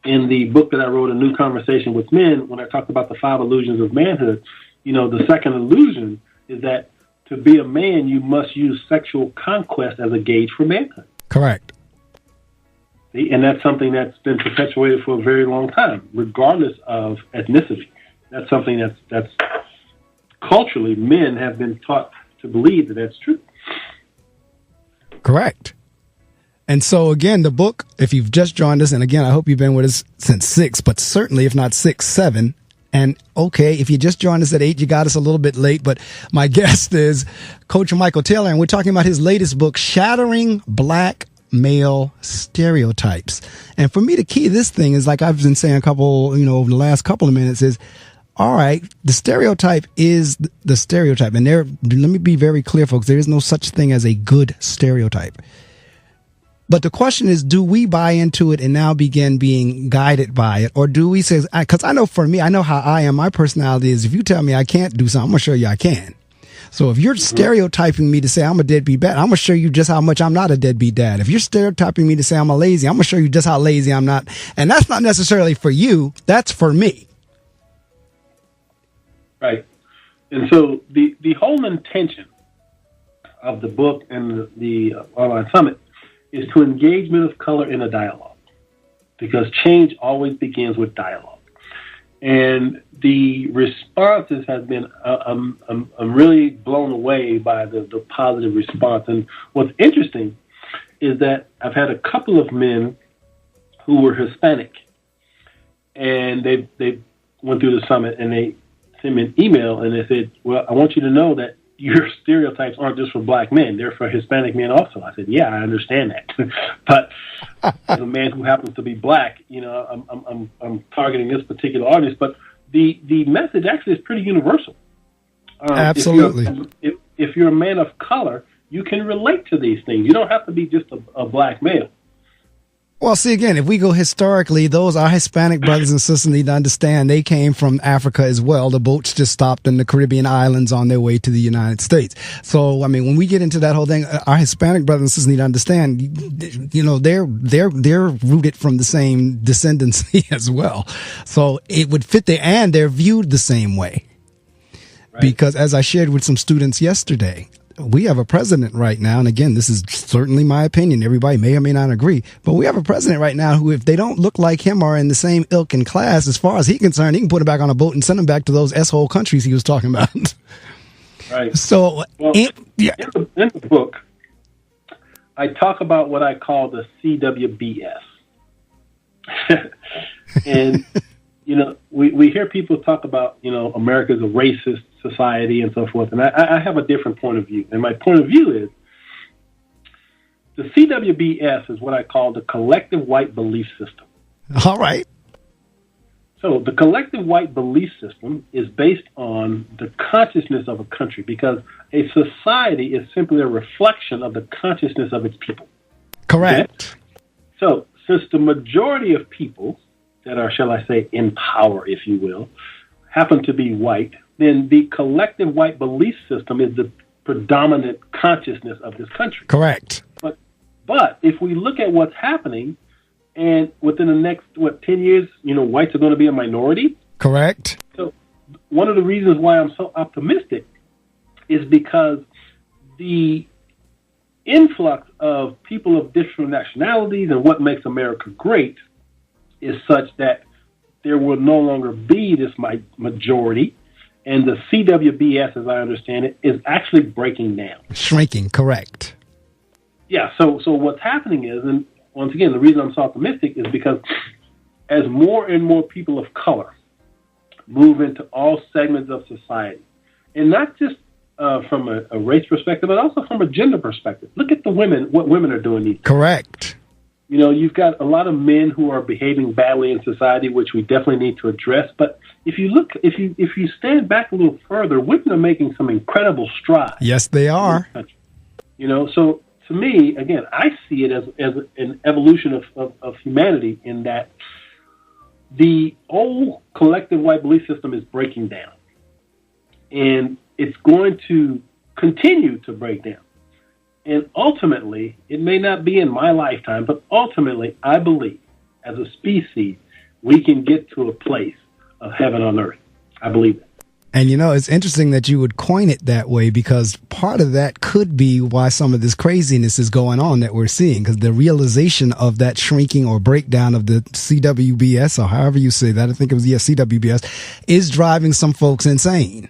Speaker 2: in the book that I wrote, A New Conversation with Men, when I talked about the 5 illusions of manhood, the second illusion is that to be a man, you must use sexual conquest as a gauge for manhood.
Speaker 1: Correct.
Speaker 2: See? And that's something that's been perpetuated for a very long time, regardless of ethnicity. That's something that's culturally, men have been taught to believe that that's true.
Speaker 1: Correct. And so, again, the book, if you've just joined us, and again, I hope you've been with us since 6, but certainly if not 6, 7, and okay, if you just joined us at 8, you got us a little bit late, but my guest is Coach Michael Taylor, and we're talking about his latest book, Shattering Black Male Stereotypes. And for me, the key to this thing is, like I've been saying over the last couple of minutes, is, all right, the stereotype is the stereotype. And let me be very clear, folks, there is no such thing as a good stereotype. But the question is, do we buy into it and now begin being guided by it? Or do we say, because I know for me, I know how I am. My personality is, if you tell me I can't do something, I'm going to show you I can. So if you're stereotyping me to say I'm a deadbeat dad, I'm going to show you just how much I'm not a deadbeat dad. If you're stereotyping me to say I'm a lazy, I'm going to show you just how lazy I'm not. And that's not necessarily for you. That's for me.
Speaker 2: Right. And so the whole intention of the book and the online summit is to engage men of color in a dialogue, because change always begins with dialogue. And the responses have been, I'm really blown away by the positive response. And what's interesting is that I've had a couple of men who were Hispanic, and they went through the summit, and they sent me an email, and they said, well, I want you to know that your stereotypes aren't just for black men, they're for Hispanic men also. I said, yeah, I understand that. But as a man who happens to be black, I'm targeting this particular audience. But the message actually is pretty universal.
Speaker 1: Absolutely.
Speaker 2: If you're a man of color, you can relate to these things. You don't have to be just a black male.
Speaker 1: Well, see, again, if we go historically, those our Hispanic brothers and sisters need to understand they came from Africa as well. The boats just stopped in the Caribbean islands on their way to the United States. So, I mean, when we get into that whole thing, our Hispanic brothers and sisters need to understand, they're rooted from the same descendancy as well. So it would fit there, and they're viewed the same way. Because as I shared with some students yesterday, we have a president right now, and again, this is certainly my opinion. Everybody may or may not agree, but we have a president right now who, if they don't look like him or in the same ilk and class, as far as he's concerned, he can put it back on a boat and send them back to those S-hole countries he was talking about.
Speaker 2: Right.
Speaker 1: So,
Speaker 2: in the book, I talk about what I call the CWBS. And, we hear people talk about, America's a racist society and so forth. And I have a different point of view. And my point of view is the CWBS is what I call the collective white belief system.
Speaker 1: All right.
Speaker 2: So the collective white belief system is based on the consciousness of a country, because a society is simply a reflection of the consciousness of its people.
Speaker 1: Correct.
Speaker 2: Okay? So since the majority of people that are, shall I say, in power, if you will, happen to be white, then the collective white belief system is the predominant consciousness of this country.
Speaker 1: Correct.
Speaker 2: But if we look at what's happening, and within the next, 10 years, whites are going to be a minority.
Speaker 1: Correct.
Speaker 2: So one of the reasons why I'm so optimistic is because the influx of people of different nationalities and what makes America great is such that there will no longer be this majority, and the CWBS, as I understand it, is actually breaking down.
Speaker 1: Shrinking, correct.
Speaker 2: Yeah, so what's happening is, and once again, the reason I'm so optimistic is because as more and more people of color move into all segments of society, and not just from a race perspective, but also from a gender perspective. Look at what women are doing these days.
Speaker 1: Correct.
Speaker 2: You've got a lot of men who are behaving badly in society, which we definitely need to address. But if you stand back a little further, women are making some incredible strides.
Speaker 1: Yes, they are.
Speaker 2: So to me, again, I see it as an evolution of humanity, in that the old collective white belief system is breaking down, and it's going to continue to break down. And ultimately, it may not be in my lifetime, but ultimately, I believe, as a species, we can get to a place of heaven on earth. I believe it.
Speaker 1: And it's interesting that you would coin it that way, because part of that could be why some of this craziness is going on that we're seeing, because the realization of that shrinking or breakdown of the CWBS, or however you say that, I think it was, CWBS, is driving some folks insane.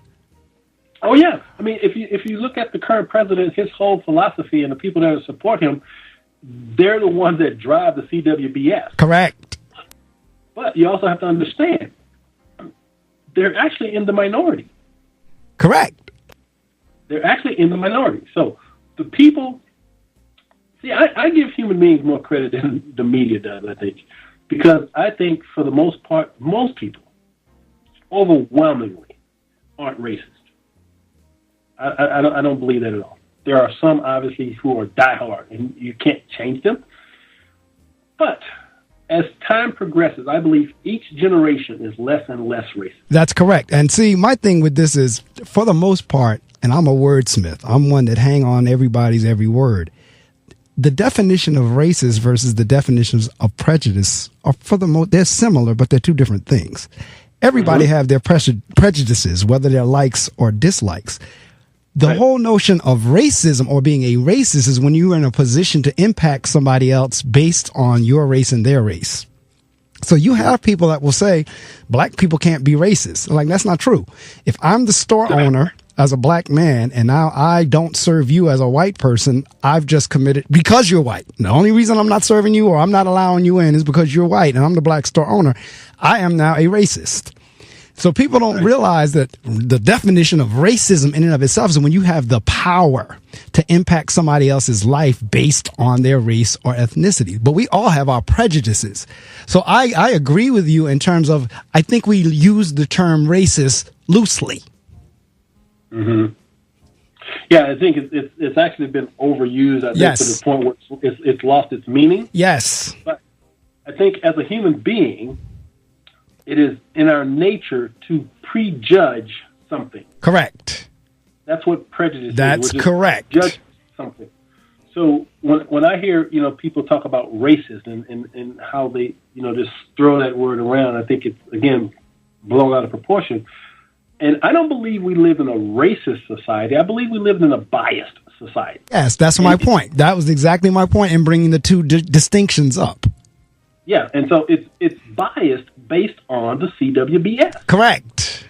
Speaker 2: Oh, yeah. I mean, if you look at the current president, his whole philosophy and the people that support him, they're the ones that drive the CWBS.
Speaker 1: Correct.
Speaker 2: But you also have to understand, they're actually in the minority.
Speaker 1: Correct.
Speaker 2: They're actually in the minority. So the people, I give human beings more credit than the media does, I think, because I think for the most part, most people overwhelmingly aren't racist. I don't believe that at all. There are some, obviously, who are diehard, and you can't change them. But as time progresses, I believe each generation is less and less racist.
Speaker 1: That's correct. And see, my thing with this is, for the most part, and I'm a wordsmith, I'm one that hang on everybody's every word. The definition of racist versus the definitions of prejudice are, for the most, they're similar, but they're two different things. Everybody have their prejudices, whether they're likes or dislikes. The whole notion of racism, or being a racist, is when you're in a position to impact somebody else based on your race and their race. So you have people that will say black people can't be racist. Like, that's not true. If I'm the store owner as a black man, and now I don't serve you as a white person, I've just committed, because you're white. The only reason I'm not serving you or I'm not allowing you in is because you're white and I'm the black store owner. I am now a racist. So people don't realize that the definition of racism in and of itself is when you have the power to impact somebody else's life based on their race or ethnicity. But we all have our prejudices. So I agree with you in terms of, I think we use the term racist loosely.
Speaker 2: Mm-hmm. Yeah, I think it's actually been overused, I think, to the point where it's lost its meaning.
Speaker 1: Yes.
Speaker 2: But I think as a human being, it is in our nature to prejudge something.
Speaker 1: Correct.
Speaker 2: That's what prejudice is.
Speaker 1: That's correct.
Speaker 2: Judge something. So when I hear, people talk about racist and how they, just throw that word around, I think it's, again, blown out of proportion. And I don't believe we live in a racist society. I believe we live in a biased society.
Speaker 1: Yes, that's my point. That was exactly my point in bringing the two distinctions up.
Speaker 2: Yeah, and so it's biased based on the CWBS.
Speaker 1: Correct.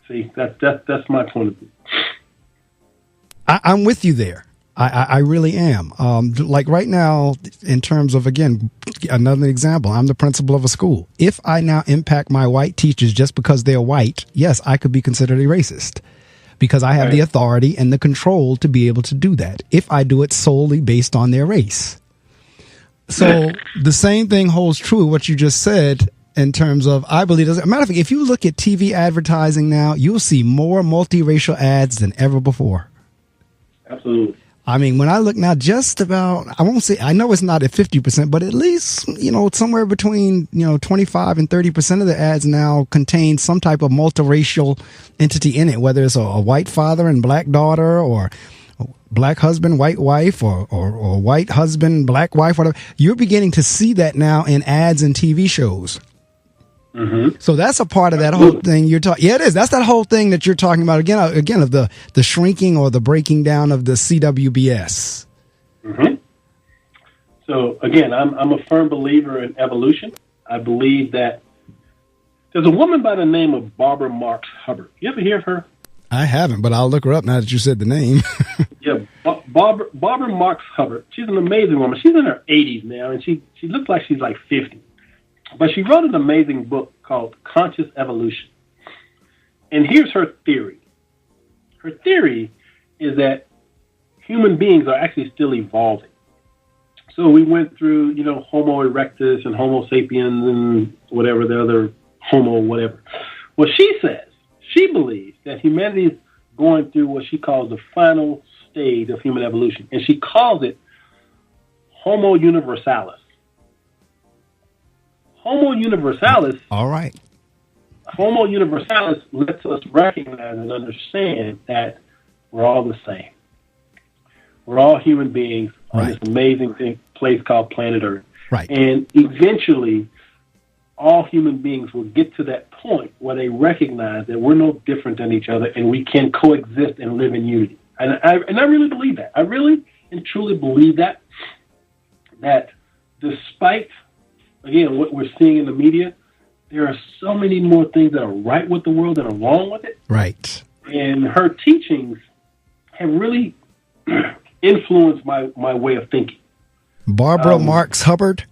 Speaker 2: See, that's my point of view.
Speaker 1: I'm with you there. I really am. Like right now, in terms of, again, another example, I'm the principal of a school. If I now impact my white teachers just because they're white, yes, I could be considered a racist because I have the authority and the control to be able to do that if I do it solely based on their race. So the same thing holds true what you just said in terms of, I believe, as a matter of fact, if you look at TV advertising now, you'll see more multiracial ads than ever before.
Speaker 2: Absolutely.
Speaker 1: I mean, when I look now, just about, I won't say, I know it's not at 50%, but at least, somewhere between, 25 and 30% of the ads now contain some type of multiracial entity in it, whether it's a white father and black daughter, or black husband, white wife, or white husband, black wife, whatever. You're beginning to see that now in ads and TV shows. Mm-hmm. So that's a part of that whole thing you're talking. Yeah, it is. That's that whole thing that you're talking about again of the shrinking or the breaking down of the CWBS.
Speaker 2: Mm-hmm. So again, I'm a firm believer in evolution. I believe that there's a woman by the name of Barbara Marx Hubbard. You ever hear of her?
Speaker 1: I haven't, but I'll look her up now that you said the name.
Speaker 2: Yeah, Barbara Marx Hubbard. She's an amazing woman. She's in her 80s now, and she looks like she's like 50. But she wrote an amazing book called Conscious Evolution. And here's her theory. Her theory is that human beings are actually still evolving. So we went through, Homo erectus and Homo sapiens and whatever the other Homo whatever. Well, she believes that humanity is going through what she calls the final stage of human evolution. And she calls it Homo universalis. Homo universalis.
Speaker 1: All right.
Speaker 2: Homo universalis lets us recognize and understand that we're all the same. We're all human beings on this amazing place called planet Earth.
Speaker 1: Right.
Speaker 2: And eventually, all human beings will get to that point where they recognize that we're no different than each other and we can coexist and live in unity. And I really believe that. I really and truly believe that despite, again, what we're seeing in the media, there are so many more things that are right with the world than are wrong with it.
Speaker 1: Right.
Speaker 2: And her teachings have really influenced my way of thinking.
Speaker 1: Barbara Marx Hubbard?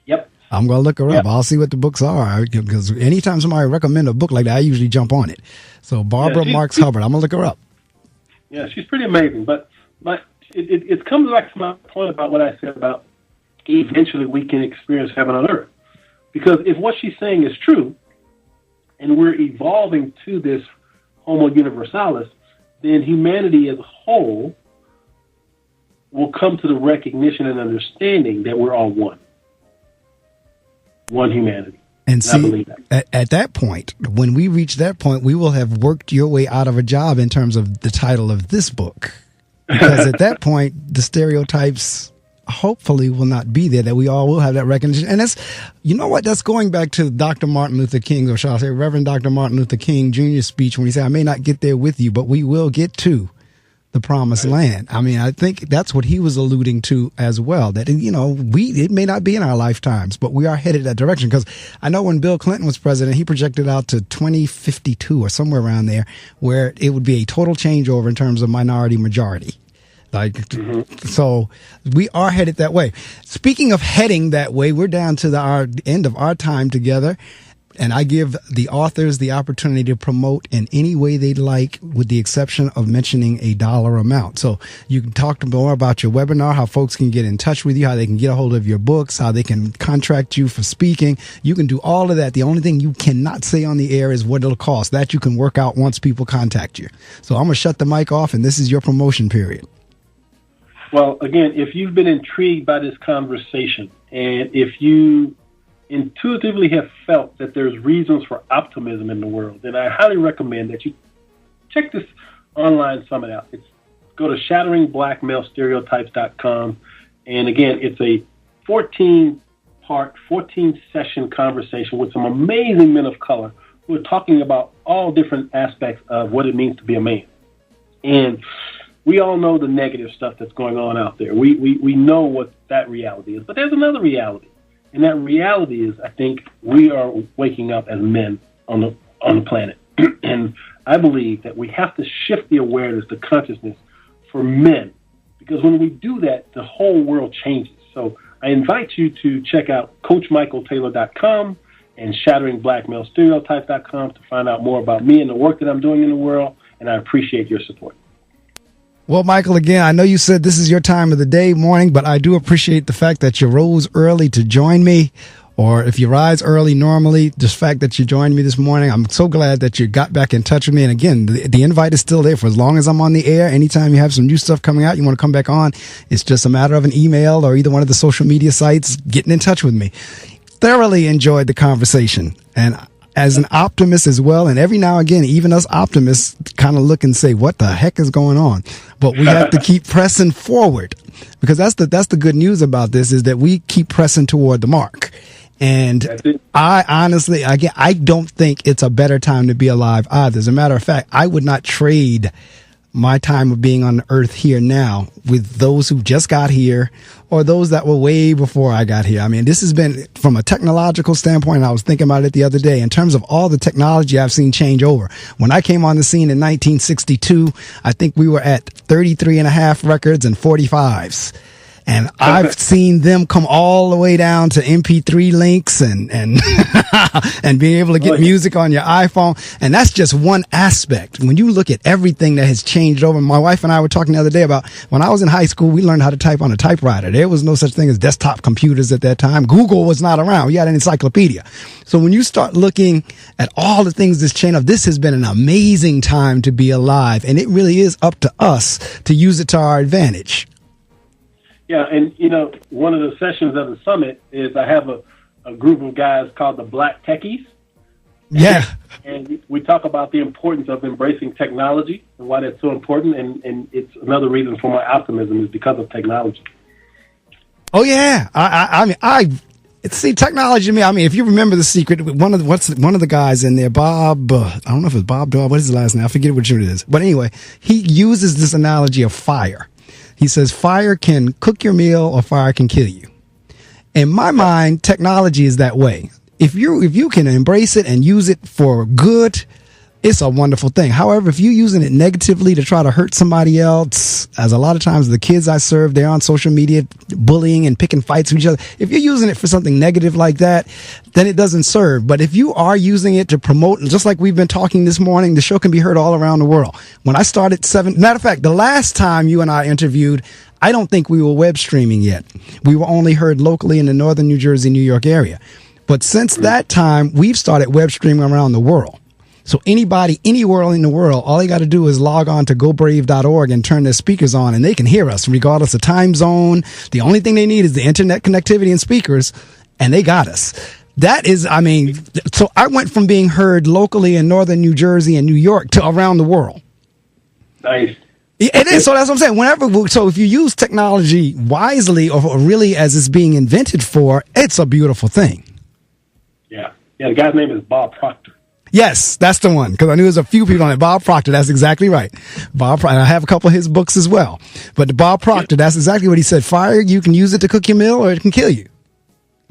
Speaker 2: Yep.
Speaker 1: I'm going to look her up. I'll see what the books are, because anytime somebody recommend a book like that, I usually jump on it. So Barbara Marx Hubbard, I'm going to look her up.
Speaker 2: Yeah, she's pretty amazing. But it comes back to my point about what I said about eventually we can experience heaven on earth. Because if what she's saying is true, and we're evolving to this Homo universalis, then humanity as a whole will come to the recognition and understanding that we're all one. One humanity.
Speaker 1: And see, I believe that. At that point, when we reach that point, we will have worked your way out of a job in terms of the title of this book. Because at that point, the stereotypes hopefully will not be there, that we all will have that recognition. And that's, you know what, that's going back to Dr. Martin Luther King, or shall I say Reverend Dr. Martin Luther King Jr.'s speech when he said, I may not get there with you, but we will get to the promised land. I mean, I think that's what he was alluding to as well, that, it may not be in our lifetimes, but we are headed that direction. Because I know when Bill Clinton was president, he projected out to 2052 or somewhere around there, where it would be a total changeover in terms of minority majority. So we are headed that way. Speaking of heading that way, we're down to our end of our time together. And I give the authors the opportunity to promote in any way they'd like, with the exception of mentioning a dollar amount. So you can talk more about your webinar, how folks can get in touch with you, how they can get a hold of your books, how they can contract you for speaking. You can do all of that. The only thing you cannot say on the air is what it'll cost. That you can work out once people contact you. So I'm going to shut the mic off, and this is your promotion period.
Speaker 2: Well, again, if you've been intrigued by this conversation, and if you intuitively have felt that there's reasons for optimism in the world, then I highly recommend that you check this online summit out. Go to ShatteringBlackMaleStereotypes.com. And again, it's a 14-part, 14-session conversation with some amazing men of color we're talking about all different aspects of what it means to be a man. And we all know the negative stuff that's going on out there. We know what that reality is. But there's another reality. And that reality is, I think, we are waking up as men on the planet. And I believe that we have to shift the awareness, the consciousness for men. Because when we do that, the whole world changes. So I invite you to check out CoachMichaelTaylor.com and ShatteringBlackMaleStereotypes.com to find out more about me and the work that I'm doing in the world. And I appreciate your support.
Speaker 1: Well, Michael, again, I know you said this is your time of the day, morning, but I do appreciate the fact that you rose early to join me. Or if you rise early normally, the fact that you joined me this morning, I'm so glad that you got back in touch with me. And again, the invite is still there for as long as I'm on the air. Anytime you have some new stuff coming out, you want to come back on, it's just a matter of an email or either one of the social media sites getting in touch with me. Thoroughly enjoyed the conversation. And as an optimist as well, and every now and again, even us optimists kind of look and say, what the heck is going on? But we have to keep pressing forward, because that's the good news about this, is that we keep pressing toward the mark. And I honestly, again, I don't think it's a better time to be alive either. As a matter of fact, I would not trade my time of being on the earth here now with those who just got here or those that were way before I got here. I mean, this has been, from a technological standpoint, I was thinking about it the other day, in terms of all the technology I've seen change over. When I came on the scene in 1962, I think we were at 33 and a half records and 45s. And I've seen them come all the way down to MP3 links and and being able to get music on your iPhone. And that's just one aspect. When you look at everything that has changed over, my wife and I were talking the other day about when I was in high school, we learned how to type on a typewriter. There was no such thing as desktop computers at that time. Google was not around. We had an encyclopedia. So when you start looking at all the things that's changed, this has been an amazing time to be alive. And it really is up to us to use it to our advantage.
Speaker 2: Yeah, and, you know, one of the sessions of the summit is I have a group of guys called the Black Techies.
Speaker 1: Yeah.
Speaker 2: And we talk about the importance of embracing technology and why that's so important. And it's another reason for my optimism is because of technology.
Speaker 1: Oh, yeah. I see, technology to me, I mean, if you remember The Secret, one of the guys in there, Bob, I don't know if it's Bob Dawg, what is his last name? I forget which it is. But anyway, he uses this analogy of fire. He says fire can cook your meal or fire can kill you. In my mind, technology is that way. If you can embrace it and use it for good, it's a wonderful thing. However, if you're using it negatively to try to hurt somebody else, as a lot of times the kids I serve, they're on social media bullying and picking fights with each other. If you're using it for something negative like that, then it doesn't serve. But if you are using it to promote, just like we've been talking this morning, the show can be heard all around the world. When I started matter of fact, the last time you and I interviewed, I don't think we were web streaming yet. We were only heard locally in the northern New Jersey, New York area. But since that time, we've started web streaming around the world. So anybody, anywhere in the world, all you got to do is log on to gobrave.org and turn their speakers on, and they can hear us regardless of time zone. The only thing they need is the internet connectivity and speakers, and they got us. That is, I mean, so I went from being heard locally in northern New Jersey and New York to around the world.
Speaker 2: Nice.
Speaker 1: It is. So that's what I'm saying. So if you use technology wisely or really as it's being invented for, it's a beautiful thing.
Speaker 2: Yeah. Yeah. The guy's name is Bob Proctor.
Speaker 1: Yes, that's the one, because I knew there's a few people on it. Bob Proctor, that's exactly right. Bob Proctor, I have a couple of his books as well. But the Bob Proctor, that's exactly what he said. Fire, you can use it to cook your meal or it can kill you.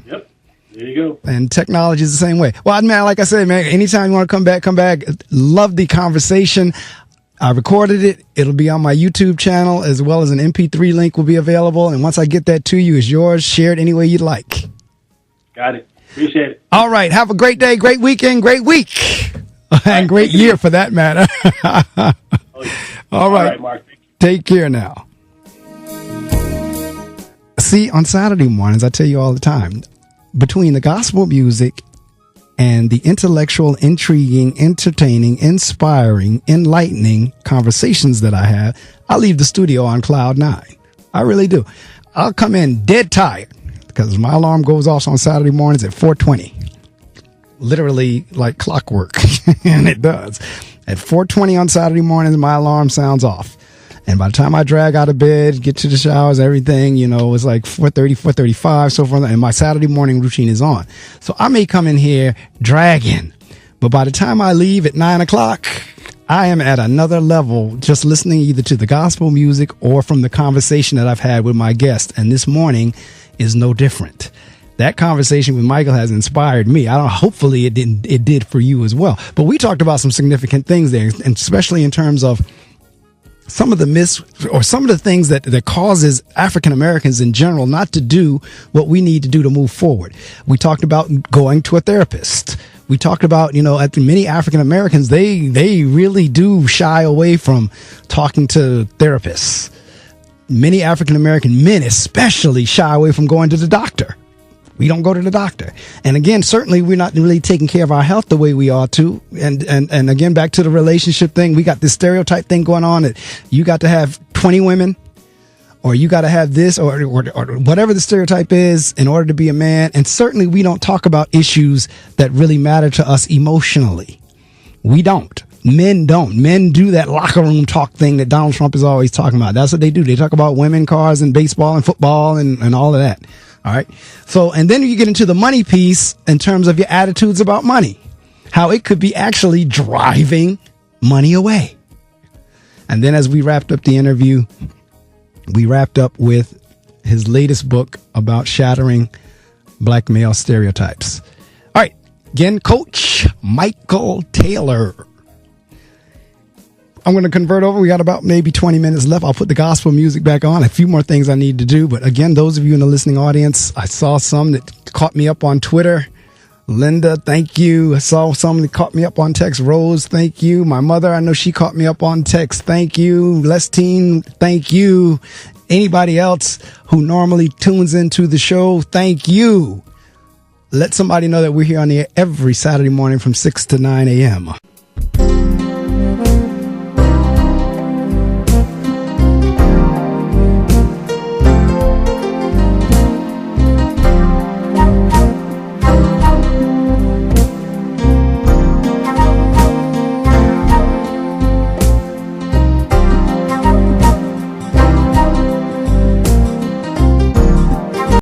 Speaker 2: Yep, there you go.
Speaker 1: And technology is the same way. Well, man, like I said, man, anytime you want to come back. Love the conversation. I recorded it. It'll be on my YouTube channel, as well as an MP3 link will be available. And once I get that to you, it's yours. Share it any way you'd like.
Speaker 2: Got it. Appreciate it.
Speaker 1: All right. Have a great day, great weekend, great week, and great year for that matter. All right,
Speaker 2: Mark.
Speaker 1: Take care now. See, on Saturday mornings, I tell you all the time, between the gospel music and the intellectual, intriguing, entertaining, inspiring, enlightening conversations that I have, I leave the studio on cloud 9. I really do. I'll come in dead tired, because my alarm goes off on Saturday mornings at 4:20. Literally like clockwork. And it does. At 4:20 on Saturday mornings, my alarm sounds off. And by the time I drag out of bed, get to the showers, everything, you know, it's like 4:30, 4:35, so forth. And my Saturday morning routine is on. So I may come in here dragging, But by the time I leave at 9 o'clock, I am at another level, just listening either to the gospel music or from the conversation that I've had with my guest. And this morning is no different. That conversation with Michael has inspired me. Hopefully it did for you as well. But we talked about some significant things there, and especially in terms of some of the myths or some of the things that causes African Americans in general not to do what we need to do to move forward. We talked about going to a therapist. We talked about, many African Americans, they really do shy away from talking to therapists. Many African American men especially shy away from going to the doctor. We don't go to the doctor. And again, certainly we're not really taking care of our health the way we ought to. And again, back to the relationship thing, we got this stereotype thing going on that you got to have 20 women, or you got to have this, or whatever the stereotype is in order to be a man. And certainly we don't talk about issues that really matter to us emotionally. We don't. Men don't. Men do that locker room talk thing that Donald Trump is always talking about. That's what they do. They talk about women, cars, and baseball and football and all of that. All right. So, and then you get into the money piece in terms of your attitudes about money, how it could be actually driving money away. And then as we wrapped up the interview, we wrapped up with his latest book about shattering black male stereotypes. All right. Again, Coach Michael Taylor. I'm going to convert over. We got about maybe 20 minutes left. I'll put the gospel music back on. A few more things I need to do. But again, those of you in the listening audience, I saw some that caught me up on Twitter. Linda, thank you. I saw some that caught me up on text. Rose, thank you. My mother, I know she caught me up on text. Thank you. Lestine, thank you. Anybody else who normally tunes into the show, thank you. Let somebody know that we're here on the air every Saturday morning from 6 to 9 a.m.